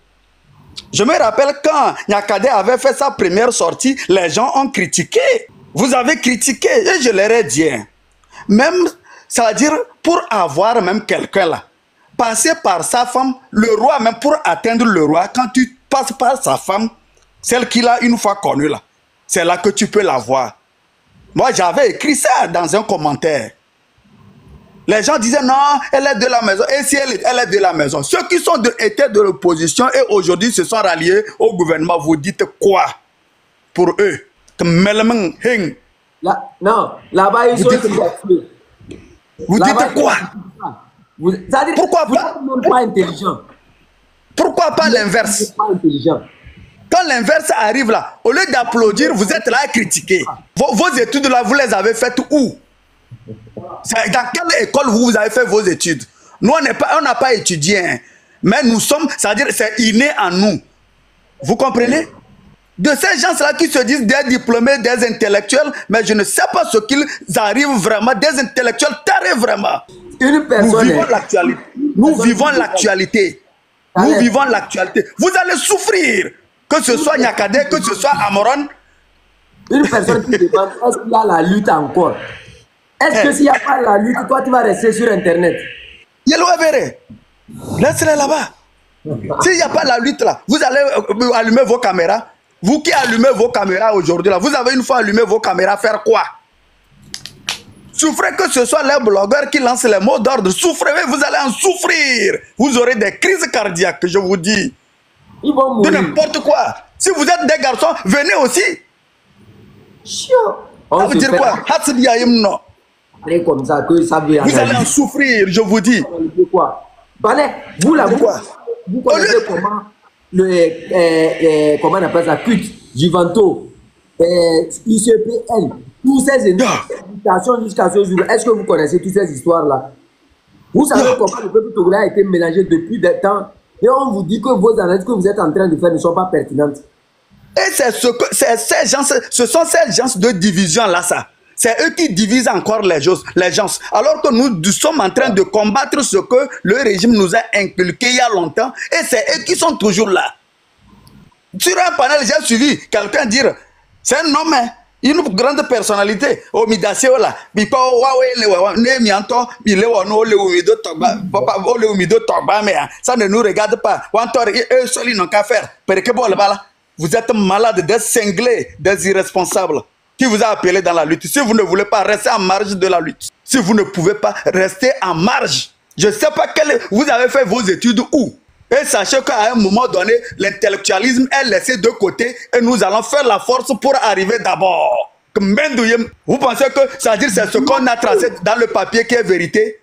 Je me rappelle quand Nyakadé avait fait sa première sortie, les gens ont critiqué. Vous avez critiqué. Et je leur ai dit. Même, ça veut dire, pour avoir même quelqu'un là, passer par sa femme, le roi, même pour atteindre le roi, quand tu passes par sa femme, celle qu'il a une fois connue là, c'est là que tu peux la voir. Moi, j'avais écrit ça dans un commentaire. Les gens disaient non, elle est de la maison. Et si elle est de la maison, ceux qui étaient de l'opposition et aujourd'hui se sont ralliés au gouvernement, vous dites quoi pour eux?
Non, là-bas, ils sont...
Vous dites quoi? Pourquoi
pas intelligent?
Pourquoi pas l'inverse? Quand l'inverse arrive là, au lieu d'applaudir, vous êtes là à critiquer. Vos études là, vous les avez faites où? Dans quelle école vous avez fait vos études? Nous, on n'a pas étudié. Hein. Mais nous sommes, c'est-à-dire c'est inné en nous. Vous comprenez? De ces gens-là qui se disent des diplômés, des intellectuels, mais je ne sais pas ce qu'ils arrivent vraiment, des intellectuels tarés vraiment.
Une personne.
Nous vivons l'actualité. Nous vivons l'actualité. Nous vivons l'actualité. Vous allez souffrir. que ce soit Nyakadé, que ce soit Amoron.
Une personne qui demande est-ce qu'il y a la lutte encore? Est-ce que s'il n'y a pas la lutte, toi tu vas rester sur Internet?
Yellow Avere, laissez-les là-bas. S'il n'y a pas la lutte là, vous allez allumer vos caméras. Vous qui allumez vos caméras aujourd'hui là, vous avez une fois allumé vos caméras, faire quoi? Souffrez, que ce soit les blogueurs qui lancent les mots d'ordre. Souffrez, vous allez en souffrir. Vous aurez des crises cardiaques, je vous dis.
Ils vont
De
mourir.
n'importe quoi. Si vous êtes des garçons, venez aussi.
Chiant.
Ça veut dire quoi? Non.
Comme ça, que ça veut
Vous allez en souffrir, je vous dis.
quoi? Balai, vous là, vous connaissez comment comment on appelle ça, CUT, Givanto, ICPN, tous ces invitations jusqu'à ce jour. Est-ce que vous connaissez toutes ces histoires-là? Vous savez comment le peuple togolais a été mélangé depuis des temps et on vous dit que vos analyses que vous êtes en train de faire ne sont pas pertinentes.
Et c'est ces gens, ce sont ces gens de division là, ça. C'est eux qui divisent encore les gens. Alors que nous sommes en train de combattre ce que le régime nous a inculqué il y a longtemps. Et c'est eux qui sont toujours là. Sur un panel, j'ai suivi quelqu'un dire, c'est un homme, hein, une grande personnalité. Au Midasio là, mais ça ne nous regarde pas. Eux seuls, ils n'ont qu'à faire. Vous êtes malades, des cinglés, des irresponsables. Qui vous a appelé dans la lutte? Si vous ne voulez pas rester en marge de la lutte, si vous ne pouvez pas rester en marge, je ne sais pas vous avez fait vos études où. Et sachez qu'à un moment donné, l'intellectualisme est laissé de côté et nous allons faire la force pour arriver d'abord. Vous pensez que ça veut dire c'est ce qu'on a tracé dans le papier qui est vérité?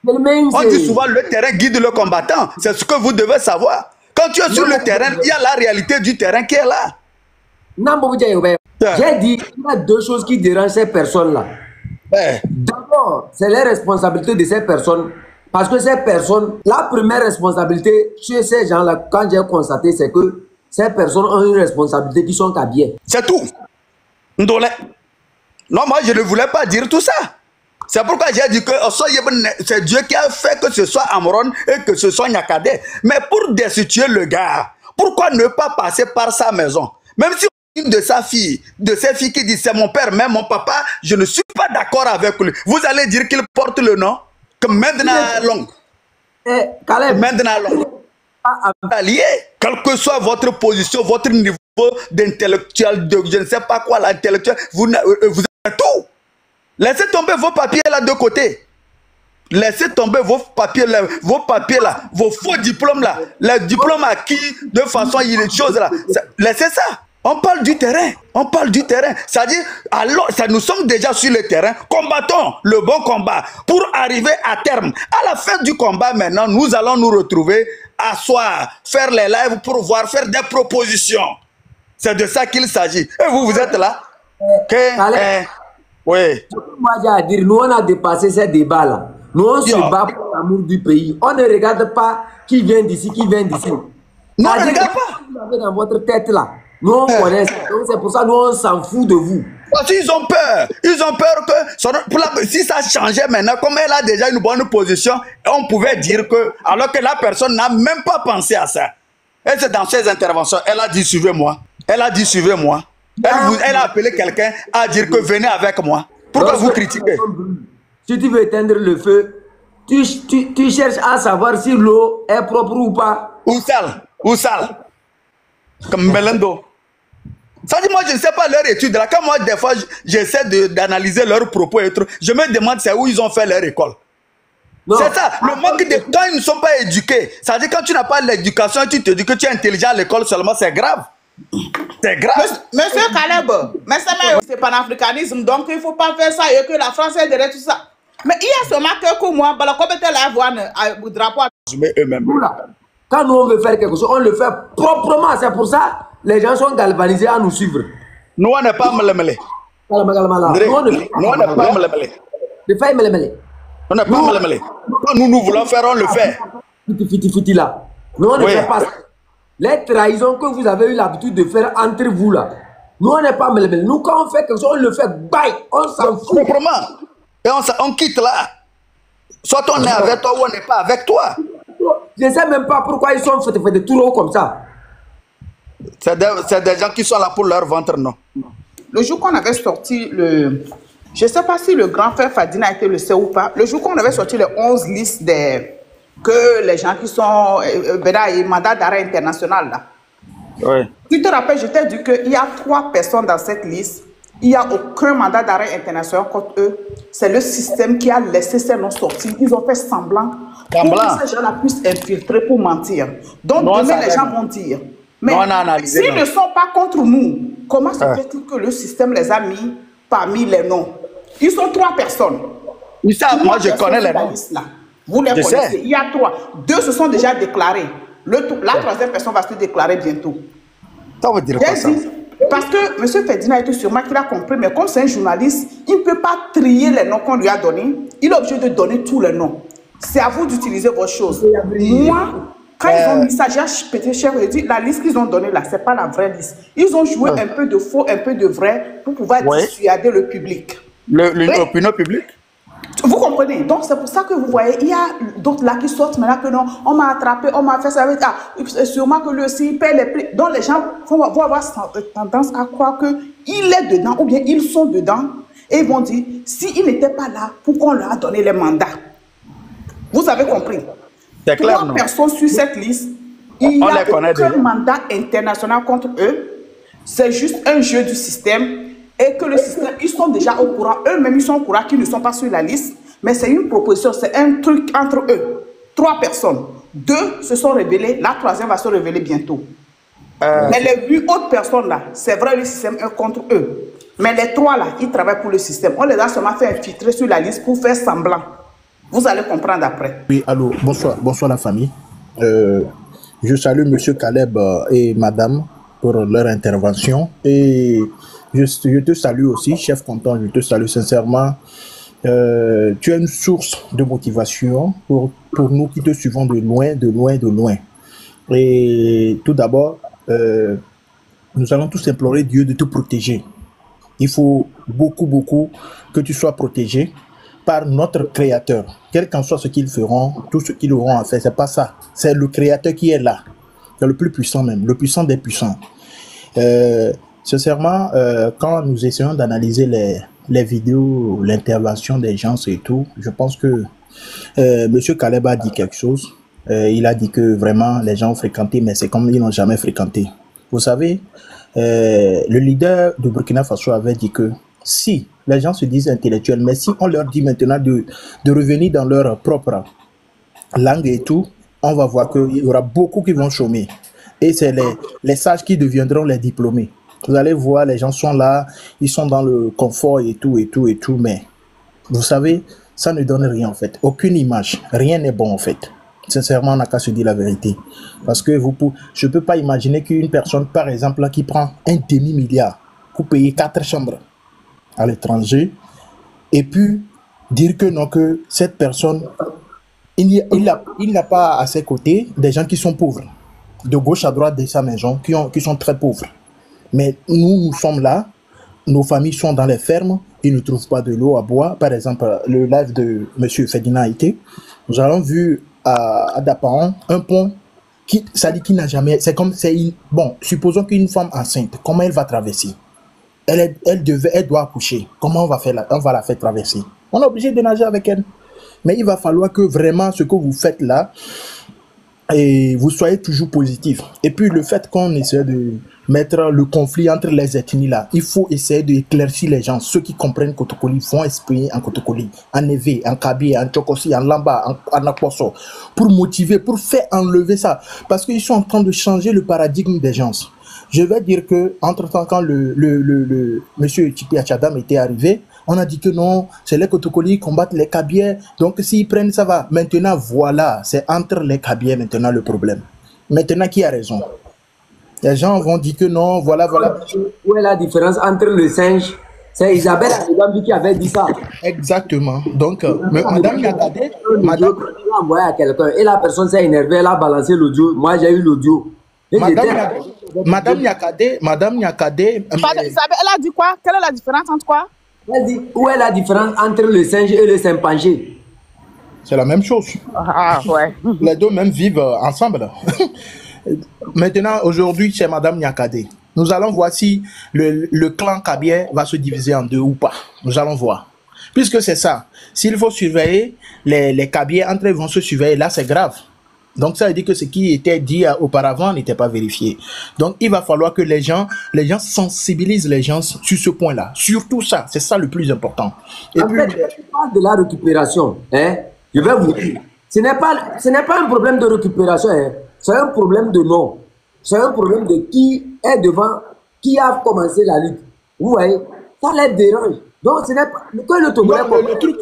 On dit souvent le terrain guide le combattant. C'est ce que vous devez savoir. Quand tu es sur le terrain, il y a la réalité du terrain qui est là.
J'ai dit qu'il y a deux choses qui dérangent ces personnes-là. D'abord, c'est les responsabilités de ces personnes. Parce que ces personnes, la première responsabilité chez ces gens-là, quand j'ai constaté, c'est que ces personnes ont une responsabilité qui sont cabiers.
C'est tout. Ndolé. Non, moi je ne voulais pas dire tout ça. C'est pourquoi j'ai dit que c'est Dieu qui a fait que ce soit Amoron et que ce soit Nyakadé. Mais pour destituer le gars, pourquoi ne pas passer par sa maison? Même si une de ses filles qui dit c'est mon père, même mon papa, je ne suis pas d'accord avec lui. Vous allez dire qu'il porte le nom que maintenant long. Maintenant long. Allié, quelle que soit votre position, votre niveau d'intellectuel, de je ne sais pas quoi, l'intellectuel, vous êtes tout. Laissez tomber vos papiers là de côté. Laissez tomber vos papiers là, vos faux diplômes là, les diplômes acquis de façon illégitimiste là. Laissez ça. On parle du terrain. On parle du terrain. C'est-à-dire, alors, nous sommes déjà sur le terrain. Combattons le bon combat pour arriver à terme. À la fin du combat, maintenant, nous allons nous retrouver, asseoir, faire les lives pour voir, faire des propositions. C'est de ça qu'il s'agit. Et vous, vous êtes là. Oui.
Moi, j'ai à dire, nous, on a dépassé ces débats-là. Nous, on se bat pour l'amour du pays. On ne regarde pas qui vient d'ici, qui vient d'ici.
Non, on ne regarde pas.
Vous avez dans votre tête là. Nous, on connaît ça. Donc, c'est pour ça que nous, on s'en fout de vous.
Parce qu'ils ont peur. Ils ont peur que si ça changeait maintenant, comme elle a déjà une bonne position, on pouvait dire que, alors que la personne n'a même pas pensé à ça. Et c'est dans ses interventions, elle a dit suivez-moi. Elle a dit suivez-moi. Elle a appelé quelqu'un à dire que venez avec moi. Pourquoi vous critiquez?
Si tu veux éteindre le feu, tu cherches à savoir si l'eau est propre ou pas.
Ou sale. Comme Melendo. Ça dit, moi, je ne sais pas leur étude. Là, quand moi, des fois, j'essaie d'analyser leurs propos et tout, je me demande c'est où ils ont fait leur école. C'est ça, le manque de... Quand ils ne sont pas éduqués, ça dit quand tu n'as pas l'éducation et tu te dis que tu es intelligent à l'école seulement, c'est grave. C'est grave.
Monsieur Caleb, c'est panafricanisme, donc il ne faut pas faire ça et que la France est derrière tout ça. Mais il y a seulement que moi, la voix au drapeau.
Eux-mêmes.
Quand nous on veut faire quelque chose, on le fait proprement. C'est pour ça les gens sont galvanisés à nous suivre.
Nous, on n'est pas mêlés.
Nous, on n'est
pas mêlés. On n'est pas mêlés. Quand nous voulons faire, on le fait.
Fiti là. Nous, on ne fait pas ça. Les trahisons que vous avez eu l'habitude de faire entre vous là. Nous, on n'est pas mêlés. Nous, quand on fait quelque chose, on le fait. Bye. On s'en fout.
Proprement. Et on quitte là. Soit on est avec toi ou on n'est pas avec toi.
Je ne sais même pas pourquoi ils sont faits de tout haut comme ça.
C'est des gens qui sont là pour leur ventre, non?
Le jour qu'on avait sorti le... Je ne sais pas si le grand frère Fadina a été le sait ou pas. Le jour qu'on avait sorti les 11 listes que les gens qui sont mandat d'arrêt international là.
Oui.
Tu te rappelles, je t'ai dit qu'il y a 3 personnes dans cette liste. Il n'y a aucun mandat d'arrêt international contre eux. C'est le système qui a laissé ces noms sortir. Ils ont fait semblant pour que ces gens-là puissent infiltrer pour mentir. Donc demain, les gens vont dire. Mais s'ils ne sont pas contre nous, comment se fait-il que le système les a mis parmi les noms? Ils sont 3 personnes.
Moi, je connais les noms.
Vous les connaissez. Il y a 3. 2 se sont déjà déclarés. La 3e personne va se déclarer bientôt.
Ça veut dire quoi ça?
Parce que M. Ferdinand était sûrement qu'il a compris, mais comme c'est un journaliste, il ne peut pas trier les noms qu'on lui a donnés. Il est obligé de donner tous les noms. C'est à vous d'utiliser vos choses. Moi, quand ils ont mis ça, j'ai pété cher, j'ai dit, la liste qu'ils ont donnée là, ce n'est pas la vraie liste. Ils ont joué un peu de faux, un peu de vrai pour pouvoir dissuader le public.
L'opinion publique?
Vous comprenez? Donc, c'est pour ça que vous voyez, il y a d'autres là qui sortent maintenant que non, on m'a attrapé, on m'a fait ça. C'est sûrement que lui aussi, il paie les prix. Donc, les gens vont avoir tendance à croire qu'il est dedans ou bien ils sont dedans et ils vont dire, s'il n'était pas là, pourquoi on leur a donné les mandats? Vous avez compris?
C'est clair,
3 personnes sur cette liste, il n'y a aucun mandat international contre eux. C'est juste un jeu du système. Et que le système, ils sont déjà au courant, eux-mêmes ils sont au courant qu'ils ne sont pas sur la liste, mais c'est une proposition, c'est un truc entre eux. 3 personnes, 2 se sont révélées, la 3e va se révéler bientôt. Mais les 8 autres personnes là, c'est vrai le système est contre eux. Mais les 3 là, ils travaillent pour le système. On les a seulement fait infiltrer sur la liste pour faire semblant. Vous allez comprendre après.
Oui, allô, bonsoir la famille. Je salue M. Caleb et Madame pour leur intervention. Et je te salue aussi, chef Content, je te salue sincèrement. Tu es une source de motivation pour nous qui te suivons de loin. Et tout d'abord, nous allons tous implorer Dieu de te protéger. Il faut beaucoup que tu sois protégé par notre Créateur. Quel qu'en soit ce qu'ils feront, tout ce qu'ils auront à faire, c'est pas ça. C'est le Créateur qui est là. C'est le plus puissant même, le puissant des puissants. Sincèrement, quand nous essayons d'analyser les vidéos, l'intervention des gens et tout, je pense que M. Caleb a dit quelque chose. Il a dit que vraiment les gens ont fréquenté, mais c'est comme ils n'ont jamais fréquenté. Vous savez, le leader de Burkina Faso avait dit que si les gens se disent intellectuels, mais si on leur dit maintenant de revenir dans leur propre langue et tout, on va voir qu'il y aura beaucoup qui vont chômer. Et c'est les sages qui deviendront les diplômés. Vous allez voir, les gens sont là, ils sont dans le confort et tout, mais vous savez, ça ne donne rien en fait. Aucune image, rien n'est bon en fait. Sincèrement, on n'a qu'à se dire la vérité. Parce que je ne peux pas imaginer qu'une personne, par exemple, là, qui prend un demi-milliard pour payer 4 chambres à l'étranger, et puis dire que non, que cette personne, il n'a pas à ses côtés des gens qui sont pauvres, de gauche à droite de sa maison, qui sont très pauvres. Mais nous sommes là, nos familles sont dans les fermes, ils ne trouvent pas de l'eau à boire. Par exemple, le live de M. Ferdinand a été, nous avons vu à Dapaon un pont qui n'a jamais... Bon, supposons qu'une femme enceinte, comment elle va traverser? Elle doit accoucher. Comment on va la faire traverser? On est obligé de nager avec elle. Mais il va falloir que vraiment ce que vous faites là, et vous soyez toujours positif. Et puis le fait qu'on essaie de mettre le conflit entre les ethnies là, il faut essayer d'éclaircir les gens. Ceux qui comprennent Kotokoli vont exprimer en Kotokoli, en Evé, en Kabi, en Tchokosi, en Lamba, en Akwaso, pour motiver, pour faire enlever ça. Parce qu'ils sont en train de changer le paradigme des gens. Je vais dire que entre-temps, quand le monsieur Tipi Achadam était arrivé, on a dit que non, c'est les Kotokoli qui combattent les Kabiens, donc s'ils prennent, ça va. Maintenant, voilà, c'est entre les Kabiens maintenant le problème. Maintenant, qui a raison? Les gens vont dire que non, voilà.
Où est la différence entre le singe? C'est Isabelle Adébambi qui avait dit ça.
Exactement. Donc, Madame Yakade,
envoyé à quelqu'un et la personne s'est énervée, elle a balancé l'audio. Moi, j'ai eu l'audio.
Madame Yakade.
Pardon, Isabelle, elle a dit quoi? Quelle est la différence entre quoi?
Elle dit, où est la différence entre le singe et le chimpanzé?
C'est la même chose.
Ah, ouais.
Les deux même vivent ensemble. Maintenant, aujourd'hui, c'est Madame Nyakade. Nous allons voir si le clan Kabie va se diviser en deux ou pas. Nous allons voir. Puisque c'est ça. S'il faut surveiller, les Kabie entre eux vont se surveiller. Là, c'est grave. Donc, ça veut dire que ce qui était dit auparavant n'était pas vérifié. Donc, il va falloir que les gens sensibilisent les gens sur ce point-là. Surtout ça. C'est ça le plus important. Et
en fait, je parle de la récupération. Hein? Je vais vous dire. Ce n'est pas un problème de récupération. Hein? C'est un problème de nom. C'est un problème de qui est devant, qui a commencé la lutte. Vous voyez, ça les dérange. Donc, ce n'est pas que le Togolais.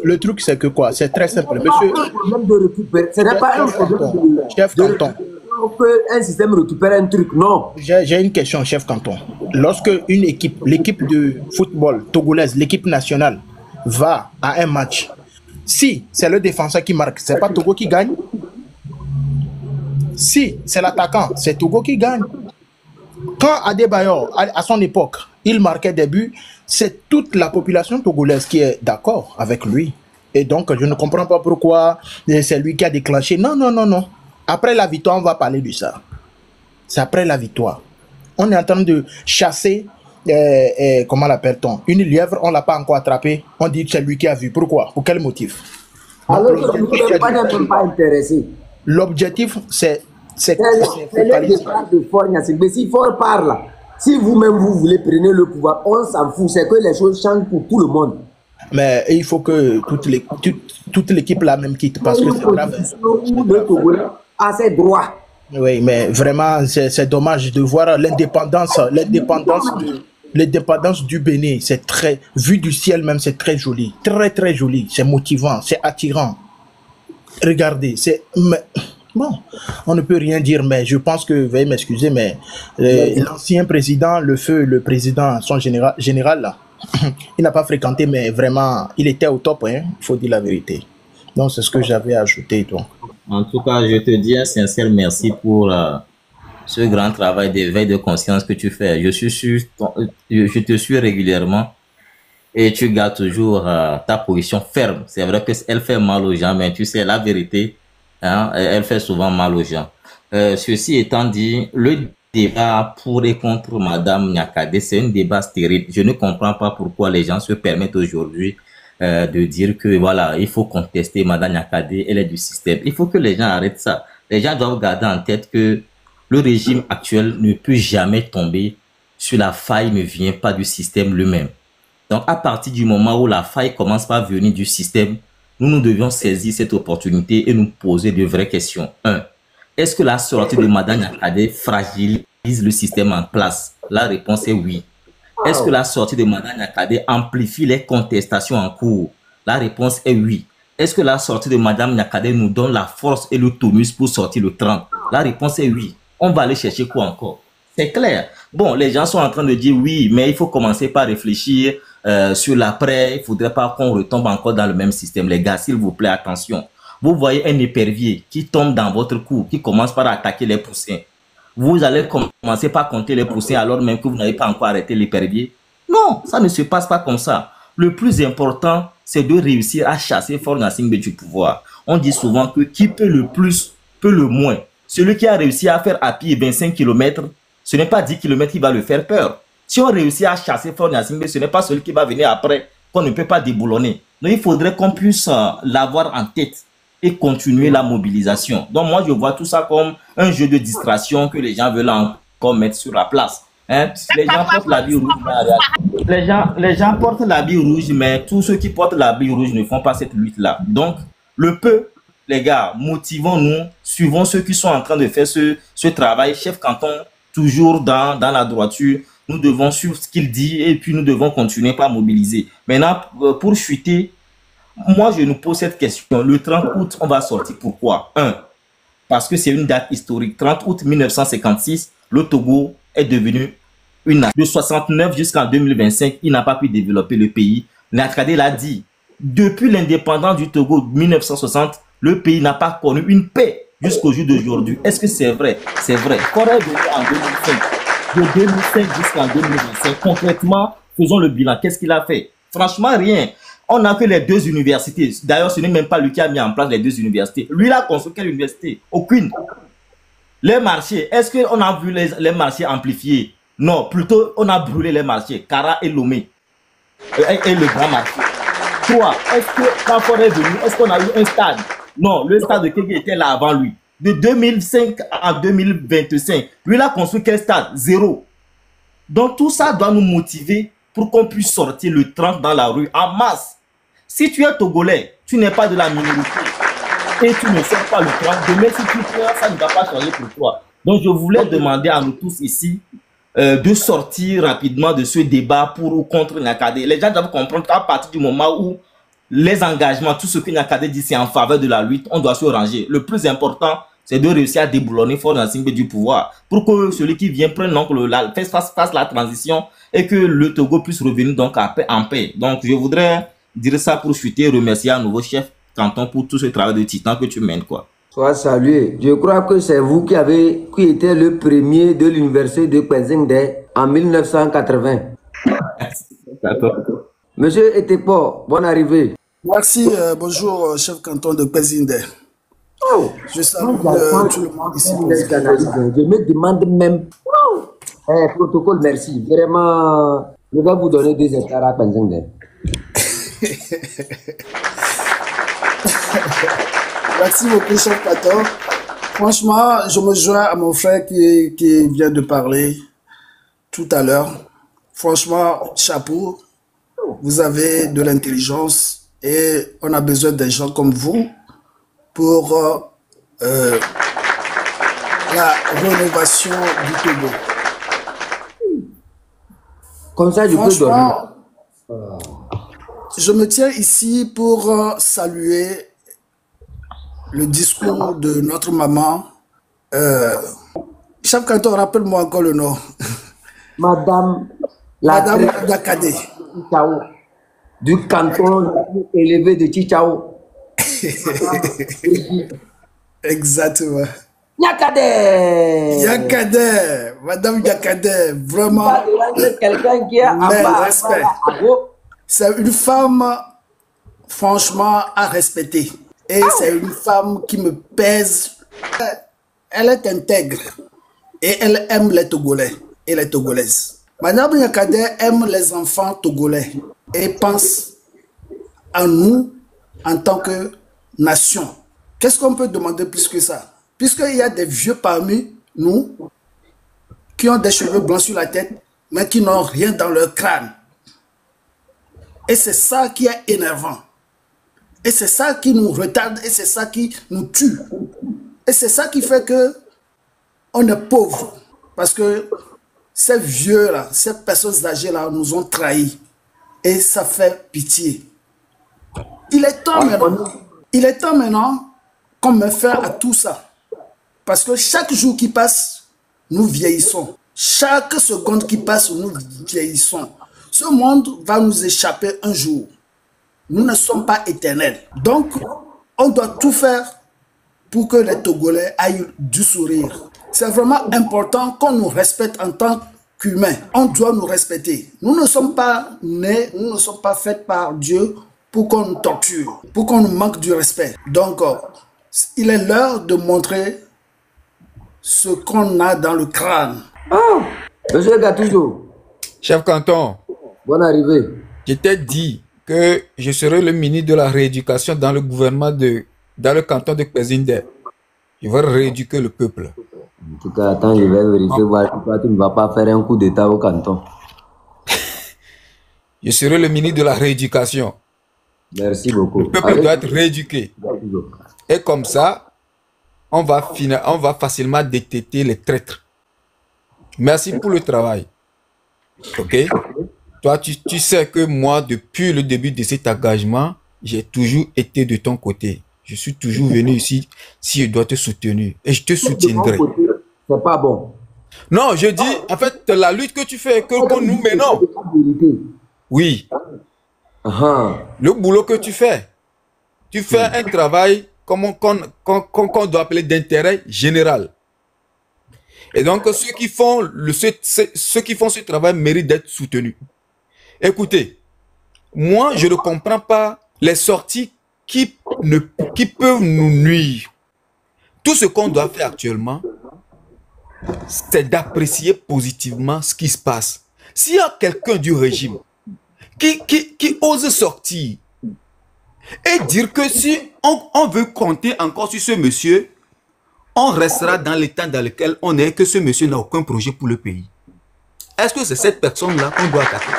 Le truc, c'est que quoi? C'est très simple. Monsieur,
un problème de récupérer. Ce n'est pas un problème de
chef canton.
Que un système récupère un truc. Non.
J'ai une question, chef canton. Lorsque une équipe, l'équipe de football togolaise, l'équipe nationale, va à un match, si c'est le défenseur qui marque, c'est pas Togo qui gagne. Si c'est l'attaquant, c'est Togo qui gagne. Quand Adebayor, à son époque, il marquait des buts, c'est toute la population togolaise qui est d'accord avec lui. Et donc, je ne comprends pas pourquoi c'est lui qui a déclenché. Non, non, non, non. Après la victoire, on va parler de ça. C'est après la victoire. On est en train de chasser, comment l'appelle-t-on? Une lièvre, on ne l'a pas encore attrapée. On dit que c'est lui qui a vu. Pourquoi? Pour quel motif?
Alors que vous n'êtes pas intéressé.
L'objectif, c'est
le départ de Faure Gnassingbé. Mais si Faure parle, si vous-même vous voulez prendre le pouvoir, on s'en fout. C'est que les choses changent pour tout le monde.
Mais il faut que toute l'équipe la même quitte parce que c'est grave.
Le Togolais a ses droits.
Oui, mais vraiment, c'est dommage de voir l'indépendance du Bénin. C'est très, vu du ciel même, c'est très joli. Très, très joli. C'est motivant, c'est attirant. Regardez, bon, on ne peut rien dire, mais je pense que, veuillez m'excuser, mais l'ancien président, le président, son général là, il n'a pas fréquenté, mais vraiment, il était au top, hein, il faut dire la vérité. Donc, c'est ce que j'avais ajouté. Donc.
En tout cas, je te dis un sincère merci pour ce grand travail d'éveil de conscience que tu fais. Je te suis régulièrement et tu gardes toujours ta position ferme. C'est vrai qu'elle fait mal aux gens, mais tu sais, la vérité, hein, elle fait souvent mal aux gens. Ceci étant dit, le débat pour et contre Madame Nyakade, c'est un débat stérile. Je ne comprends pas pourquoi les gens se permettent aujourd'hui de dire que voilà, il faut contester Madame Nyakade, elle est du système. Il faut que les gens arrêtent ça. Les gens doivent garder en tête que le régime actuel ne peut jamais tomber sur la faille ne vient pas du système lui-même. Donc, à partir du moment où la faille commence par venir du système, nous devions saisir cette opportunité et nous poser de vraies questions. 1. Est-ce que la sortie de Madame Nyakade fragilise le système en place? La réponse est oui. Est-ce que la sortie de Madame Nyakade amplifie les contestations en cours? La réponse est oui. Est-ce que la sortie de Madame Nyakade nous donne la force et le tonus pour sortir le 30? La réponse est oui. On va aller chercher quoi encore? C'est clair. Bon, les gens sont en train de dire oui, mais il faut commencer par réfléchir sur l'après. Il ne faudrait pas qu'on retombe encore dans le même système. Les gars, s'il vous plaît, attention. Vous voyez un épervier qui tombe dans votre cour, qui commence par attaquer les poussins. Vous allez commencer par compter les poussins alors même que vous n'avez pas encore arrêté l'épervier. Non, ça ne se passe pas comme ça. Le plus important, c'est de réussir à chasser Faure Gnassingbé du pouvoir. On dit souvent que qui peut le plus, peut le moins. Celui qui a réussi à faire à pied 25 km, ce n'est pas 10 km qui va le faire peur. Si on réussit à chasser Faure Gnassingbé, ce n'est pas celui qui va venir après, qu'on ne peut pas déboulonner. Donc il faudrait qu'on puisse l'avoir en tête et continuer la mobilisation. Donc moi, je vois tout ça comme un jeu de distraction que les gens veulent encore mettre sur la place. Hein? Les gens portent l'habit rouge. Les gens portent l'habit rouge, mais tous ceux qui portent l'habit rouge ne font pas cette lutte-là. Donc, le peu, les gars, motivons-nous, suivons ceux qui sont en train de faire ce travail. Chef canton, toujours dans la droiture, nous devons suivre ce qu'il dit et puis nous devons continuer par mobiliser. Maintenant, pour chuter, moi, je nous pose cette question. Le 30 août, on va sortir. Pourquoi? 1. Parce que c'est une date historique. 30 août 1956, le Togo est devenu une nation. De 69 jusqu'en 2025, il n'a pas pu développer le pays. Nyakade l'a dit. Depuis l'indépendance du Togo 1960, le pays n'a pas connu une paix jusqu'au jour d'aujourd'hui. Est-ce que c'est vrai? C'est vrai. Corée est venu en 2005. De 2005 jusqu'en 2025, concrètement, faisons le bilan. Qu'est-ce qu'il a fait? Franchement, rien. On n'a que les 2 universités. D'ailleurs, ce n'est même pas lui qui a mis en place les 2 universités. Lui, il a construit quelle université? Aucune. Les marchés, est-ce qu'on a vu les marchés amplifiés? Non, plutôt on a brûlé les marchés, Kara et Lomé, et le grand marché. 3. Est-ce que quand Ford est venu, est-ce qu'on a eu un stade? Non, le stade de Kéké était là avant lui. De 2005 à 2025, lui il a construit quel stade? 0. Donc tout ça doit nous motiver pour qu'on puisse sortir le 30 dans la rue en masse. Si tu es Togolais, tu n'es pas de la minorité et tu ne sors pas le 30, demain si tu prends, ça ne va pas changer pour toi. Donc je voulais demander à nous tous ici de sortir rapidement de ce débat pour ou contre Nyakadé. Les gens doivent comprendre qu'à partir du moment où les engagements, tout ce que Nyakadé dit, c'est en faveur de la lutte, on doit se ranger. Le plus important, c'est de réussir à déboulonner Faure Gnassingbé du pouvoir pour que celui qui vient prenne donc fasse la transition et que le Togo puisse revenir donc en paix. Donc je voudrais dire ça pour chuter et remercier à nouveau chef Canton pour tout ce travail de titan que tu mènes, quoi.
Sois salué. Je crois que c'est vous qui était le premier de l'université de Kwenzingde en 1980. Monsieur Etepo, bonne arrivée.
Merci, bonjour chef canton de Kwenzingde.
Oh,
je salue tout le monde ici.
Je me demande même. Protocole, merci. Vraiment, je vais vous donner 2 hectares à Kwenzingde.
Merci beaucoup, chef canton. Franchement, je me joins à mon frère qui vient de parler tout à l'heure. Franchement, chapeau. Vous avez de l'intelligence et on a besoin des gens comme vous pour la rénovation du Togo.
Comme ça, je peux dormir.
Je me tiens ici pour saluer le discours de notre maman. Chef Canton, rappelle-moi encore le nom.
Madame
Nyakadé.
Du canton élevé de Chichao.
Exactement.
Nyakadé.
Madame Nyakadé, vraiment.
Quelqu'un qui a
respect. C'est une femme, franchement, à respecter. Et c'est une femme qui me pèse. Elle est intègre. Et elle aime les Togolais et les Togolaises. Madame Nyakadé aime les enfants togolais et pense à nous en tant que nation. Qu'est-ce qu'on peut demander plus que ça? Puisqu'il y a des vieux parmi nous qui ont des cheveux blancs sur la tête, mais qui n'ont rien dans leur crâne. Et c'est ça qui est énervant. Et c'est ça qui nous retarde et c'est ça qui nous tue. Et c'est ça qui fait que on est pauvre. Parce que ces vieux-là, ces personnes âgées-là nous ont trahis. Et ça fait pitié. Il est temps maintenant qu'on me fasse à tout ça. Parce que chaque jour qui passe, nous vieillissons. Chaque seconde qui passe, nous vieillissons. Ce monde va nous échapper un jour. Nous ne sommes pas éternels. Donc, on doit tout faire pour que les Togolais aient du sourire. C'est vraiment important qu'on nous respecte en tant qu'humains. On doit nous respecter. Nous ne sommes pas nés, nous ne sommes pas faits par Dieu pour qu'on nous torture, pour qu'on nous manque du respect. Donc, il est l'heure de montrer ce qu'on a dans le crâne.
Monsieur Gatouzo.
Chef Canton.
Bonne arrivée.
Je t'ai dit que je serai le ministre de la rééducation dans le gouvernement dans le canton de Kwenzingde. Je vais rééduquer le peuple.
En tout cas, attends, je vais vérifier voir si tu ne vas pas faire un coup d'état au canton.
Je serai le ministre de la rééducation.
Merci beaucoup.
Le peuple doit être rééduqué. Et comme ça, on va facilement détecter les traîtres. Merci pour le travail. Ok? Toi, tu sais que moi, depuis le début de cet engagement, j'ai toujours été de ton côté. Je suis toujours venu ici si je dois te soutenir. Et je te soutiendrai.
C'est pas bon.
Non, je dis, en fait, la lutte que tu fais, que nous menons. Oui. Le boulot que tu fais un travail qu'on doit appeler d'intérêt général. Et donc, ceux qui font ce travail méritent d'être soutenus. Écoutez, moi, je ne comprends pas les sorties qui peuvent nous nuire. Tout ce qu'on doit faire actuellement, c'est d'apprécier positivement ce qui se passe. S'il y a quelqu'un du régime qui ose sortir et dire que si on veut compter encore sur ce monsieur, on restera dans l'état dans lequel on est, que ce monsieur n'a aucun projet pour le pays. Est-ce que c'est cette personne-là qu'on doit attaquer?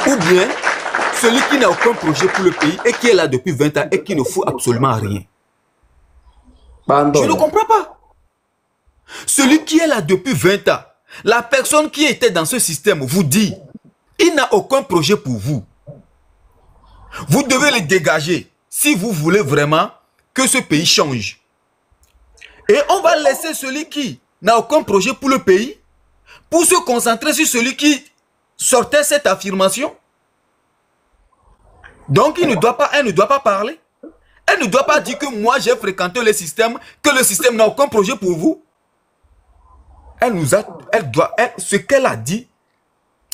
Ou bien celui qui n'a aucun projet pour le pays et qui est là depuis 20 ans et qui ne fout absolument rien? Je ne comprends pas. Celui qui est là depuis 20 ans, la personne qui était dans ce système vous dit, il n'a aucun projet pour vous. Vous devez le dégager si vous voulez vraiment que ce pays change. Et on va laisser celui qui n'a aucun projet pour le pays pour se concentrer sur celui qui sortait cette affirmation. Donc elle ne doit pas parler. Elle ne doit pas dire que moi j'ai fréquenté le système, que le système n'a aucun projet pour vous. Ce qu'elle a dit,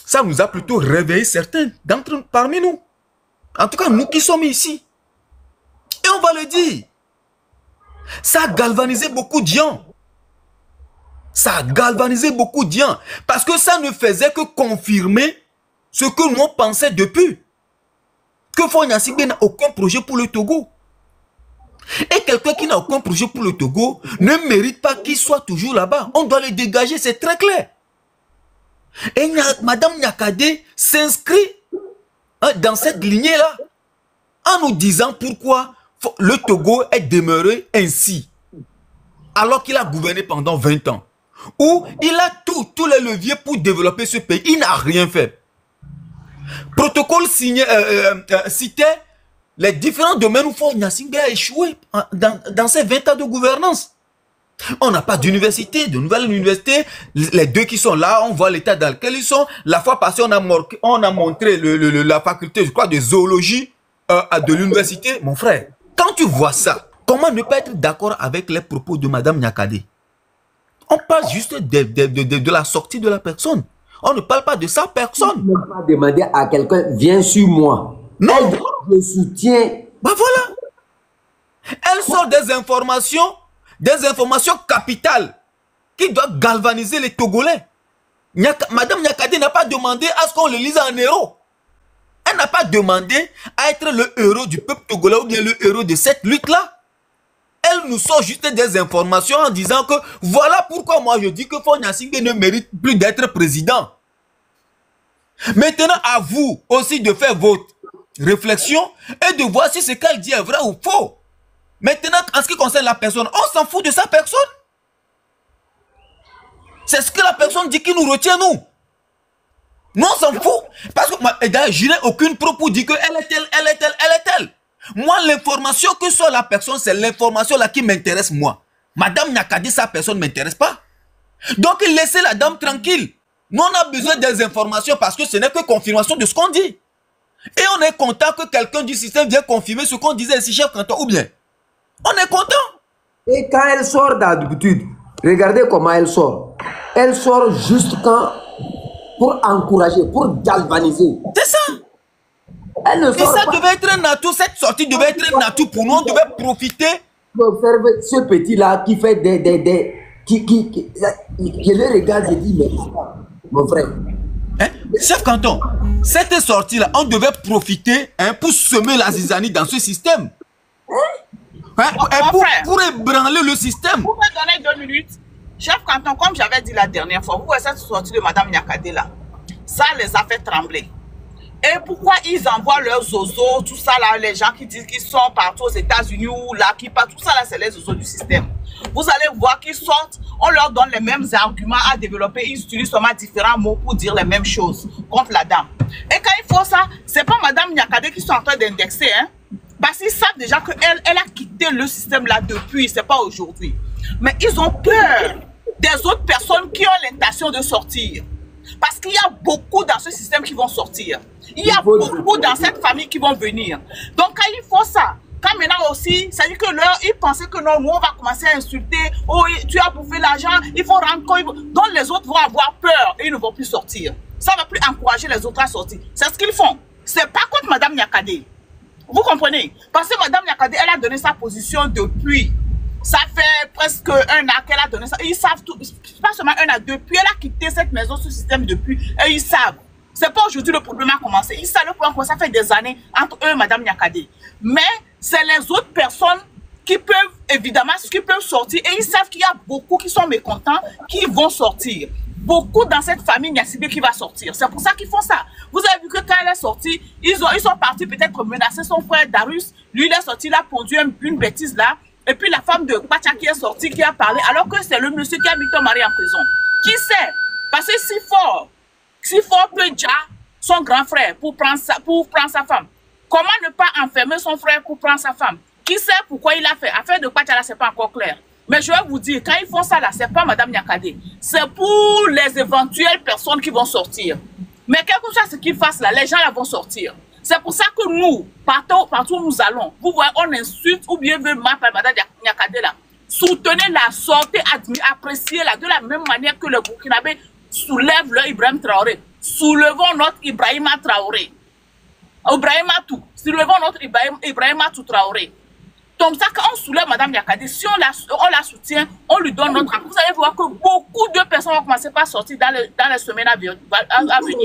ça nous a plutôt réveillé certains parmi nous. En tout cas, nous qui sommes ici. Et on va le dire. Ça a galvanisé beaucoup de gens. Ça a galvanisé beaucoup de gens. Parce que ça ne faisait que confirmer ce que nous pensions depuis. Que Faure Gnassingbé n'a aucun projet pour le Togo. Et quelqu'un qui n'a aucun projet pour le Togo ne mérite pas qu'il soit toujours là-bas. On doit le dégager, c'est très clair. Et Madame Gnakadé s'inscrit dans cette lignée-là, en nous disant pourquoi le Togo est demeuré ainsi, alors qu'il a gouverné pendant 20 ans, où il a tous les leviers pour développer ce pays. Il n'a rien fait. Protocole signé, citait les différents domaines où Faure Gnassingbé a échoué dans ces 20 ans de gouvernance. On n'a pas d'université, de nouvelles universités. Les deux qui sont là, on voit l'état dans lequel ils sont. La fois passée, on a montré la faculté, je crois, de zoologie de l'université. Mon frère, quand tu vois ça, comment ne pas être d'accord avec les propos de Madame Gnakadé? On parle juste de la sortie de la personne. On ne parle pas de sa personne.
On ne peut pas demander à quelqu'un, viens sur moi.
Non.
Elle soutient.
Ben voilà. Elle sort des informations capitales qui doivent galvaniser les Togolais. Madame Gnakadé n'a pas demandé à ce qu'on le lise en héros. Elle n'a pas demandé à être le héros du peuple togolais ou bien le héros de cette lutte-là. Elle nous sort juste des informations en disant que voilà pourquoi moi je dis que Faure Gnassingbé ne mérite plus d'être président. Maintenant, à vous aussi de faire votre réflexion et de voir si ce qu'elle dit est vrai ou faux. Maintenant, en ce qui concerne la personne, on s'en fout de sa personne. C'est ce que la personne dit qui nous retient, nous. Nous, on s'en fout. Parce que je n'ai aucune preuve pour dire qu'elle est telle, elle est telle, elle est telle. Moi, l'information que soit la personne, c'est l'information là qui m'intéresse, moi. Madame Gnakadé, sa personne ne m'intéresse pas. Donc, laissez la dame tranquille. Nous, on a besoin des informations parce que ce n'est que confirmation de ce qu'on dit. Et on est content que quelqu'un du système vienne confirmer ce qu'on disait ici, chef canton, ou bien. On est content.
Et quand elle sort d'habitude, regardez comment elle sort. Elle sort juste pour encourager, pour galvaniser.
C'est ça. Et ça devait être un atout, cette sortie devait être un atout pour nous, on devait profiter.
Observe ce petit-là qui fait je le regarde, je dis, mais mon frère.
Hein? Chef canton, cette sortie-là, on devait profiter pour semer la zizanie dans ce système. Pour ébranler le système.
Vous me donnez 2 minutes. Chef canton, comme j'avais dit la dernière fois, vous voyez cette sortie de Madame Gnakadé là, ça les a fait trembler. Et pourquoi ils envoient leurs zozos, tout ça là, les gens qui disent qu'ils sont partout aux États-Unis ou là, qui partent, tout ça là, c'est les zozos du système. Vous allez voir qu'ils sortent, on leur donne les mêmes arguments à développer, ils utilisent seulement différents mots pour dire les mêmes choses contre la dame. Et quand il faut ça, c'est pas Madame Gnakadé qui sont en train d'indexer, hein. Parce qu'ils savent déjà qu'elle a quitté le système là depuis, c'est pas aujourd'hui. Mais ils ont peur des autres personnes qui ont l'intention de sortir. Parce qu'il y a beaucoup dans ce système qui vont sortir. Il y a beaucoup dans cette famille qui vont venir. Donc quand il faut ça, quand maintenant aussi, ça dit que ils pensaient que non, nous on va commencer à insulter, oh tu as bouffé l'argent, il faut rendre compte. Donc les autres vont avoir peur et ils ne vont plus sortir. Ça ne va plus encourager les autres à sortir. C'est ce qu'ils font. C'est pas contre Madame Gnakadé. Vous comprenez? Parce que Madame Gnakadé, elle a donné sa position depuis. Ça fait presque 1 an qu'elle a donné ça. Ils savent tout. Pas seulement 1 an. Depuis, elle a quitté cette maison, ce système depuis. Et ils savent. C'est pas aujourd'hui le problème a commencé. Ils savent le problème ça fait des années entre eux et Madame Nyakadé. Mais c'est les autres personnes qui peuvent, évidemment, qui peuvent sortir. Et ils savent qu'il y a beaucoup qui sont mécontents, qui vont sortir. Beaucoup dans cette famille Nyasibé qui va sortir. C'est pour ça qu'ils font ça. Vous avez vu que quand elle est sortie, ils sont partis peut-être menacer son frère Darius. Lui, il est sorti, il a pondu une bêtise là. Et puis la femme de Pacha qui est sortie, qui a parlé, alors que c'est le monsieur qui a mis ton mari en prison. Qui sait? Parce que si fort peut déjà son grand frère pour prendre sa femme. Comment ne pas enfermer son frère pour prendre sa femme? Qui sait pourquoi il a fait? Affaire de Pacha là, c'est pas encore clair. Mais je vais vous dire, quand ils font ça là, c'est pas Madame Nyakadé. C'est pour les éventuelles personnes qui vont sortir. Mais quel que soit ce qu'ils fassent là, les gens là vont sortir. C'est pour ça que nous, partout où nous allons, vous voyez, on insulte ou bien veut mal par Madame Nyakadé là. Soutenez-la, sortez, appréciez-la de la même manière que le Burkinabé soulève le Ibrahim Traoré. Soulevons notre Ibrahima Traoré. Soulevons notre Ibrahima Traoré. Comme ça, quand on soulève Madame Nyakadé, si on la soutient, on lui donne notre appui. Vous allez voir que beaucoup de personnes vont commencer par sortir dans les semaines à venir.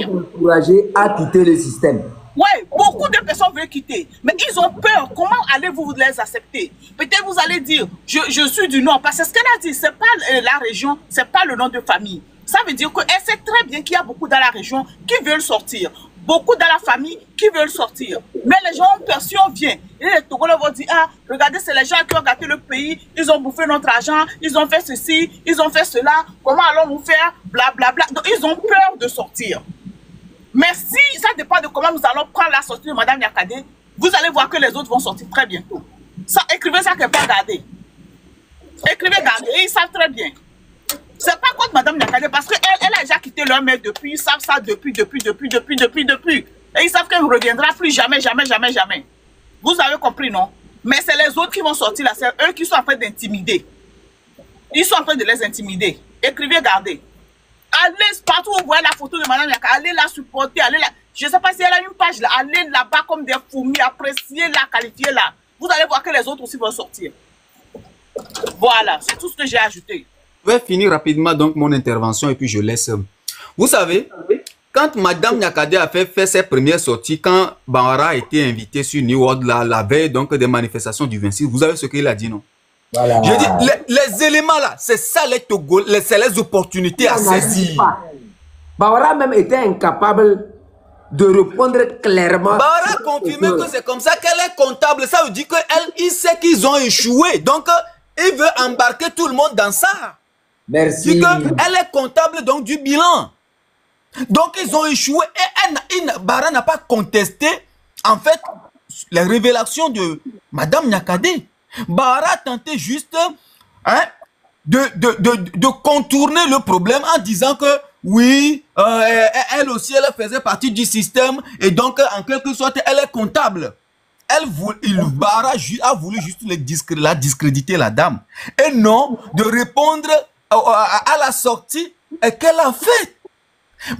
Encourager à quitter le système.
Oui, beaucoup de personnes veulent quitter. Mais ils ont peur. Comment allez-vous les accepter? Peut-être vous allez dire, je suis du Nord. Parce que ce qu'elle a dit, ce n'est pas la région, ce n'est pas le nom de famille. Ça veut dire qu'elle sait très bien qu'il y a beaucoup dans la région qui veulent sortir. Beaucoup dans la famille qui veulent sortir. Mais les gens ont peur si on vient. Et les Togolais vont dire, ah, regardez, c'est les gens qui ont gâté le pays. Ils ont bouffé notre argent. Ils ont fait ceci. Ils ont fait cela. Comment allons-nous faire? Blablabla. Donc, ils ont peur de sortir. Mais si ça dépend de comment nous allons prendre la sortie de Madame Nyakadé, vous allez voir que les autres vont sortir très bientôt. Ça, écrivez ça quelque part, gardez. Écrivez, gardez. Et ils savent très bien. C'est pas contre Madame Nyakadé parce qu'elle a déjà quitté leur mère depuis. Ils savent ça depuis. Et ils savent qu'elle ne reviendra plus jamais. Vous avez compris, non? Mais c'est les autres qui vont sortir là. C'est eux qui sont en train d'intimider. Ils sont en train de les intimider. Écrivez, gardez. Allez partout où vous voyez la photo de Madame Nyakadé, allez la supporter, allez la... Je ne sais pas si elle a une page là, allez là-bas comme des fourmis, appréciez-la, qualifiez-la. Vous allez voir que les autres aussi vont sortir. Voilà, c'est tout ce que j'ai ajouté.
Je vais finir rapidement donc mon intervention et puis je laisse. Vous savez, quand Madame Nyakadé a fait ses premières sorties, quand Bambara a été invité sur New World la veille donc des manifestations du 26, vous savez ce qu'il a dit, non? Voilà. Je dis, les éléments là, c'est ça c'est les opportunités à saisir.
Bambara même était incapable de répondre clairement.
Bambara a confirmé que c'est comme ça qu'elle est comptable. Ça veut dire qu'il sait qu'ils ont échoué. Donc, il veut embarquer tout le monde dans ça.
Merci.
Elle est comptable donc du bilan. Donc, ils ont échoué. Et Bambara n'a pas contesté, en fait, les révélations de Madame Nyakadé. Bambara a tenté juste de contourner le problème en disant que oui, elle aussi, elle faisait partie du système et donc, en quelque sorte, elle est comptable. Bambara a voulu juste la discréditer, la dame. Et non, de répondre à la sortie qu'elle a faite.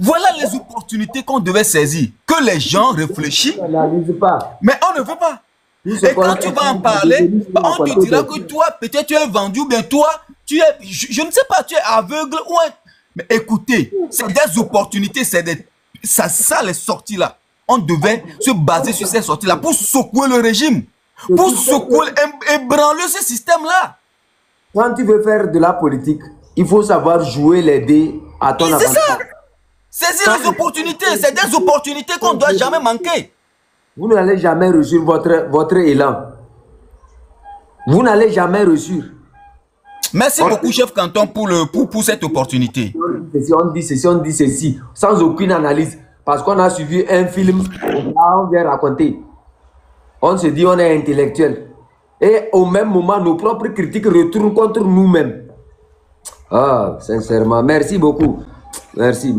Voilà les opportunités qu'on devait saisir. Que les gens réfléchissent. Mais on ne veut pas. Et quand tu vas en parler, on te dira que toi, peut-être tu es vendu, ou bien toi, tu es, je ne sais pas, tu es aveugle. Ouais. Mais écoutez, c'est des opportunités, c'est ça les sorties là. On devait se baser sur ces sorties là pour secouer le régime, pour secouer, ébranler ce système là.
Quand tu veux faire de la politique, il faut savoir jouer les dés à ton avantage.
C'est ça. Saisir les opportunités, c'est des opportunités qu'on ne doit jamais manquer.
Vous n'allez jamais reçu votre élan. Vous n'allez jamais reçu.
Merci beaucoup, chef Canton, pour cette opportunité.
On dit ceci, sans aucune analyse. Parce qu'on a suivi un film, on vient raconter. On se dit on est intellectuel. Et au même moment, nos propres critiques retournent contre nous-mêmes. Ah, sincèrement, merci beaucoup. Merci.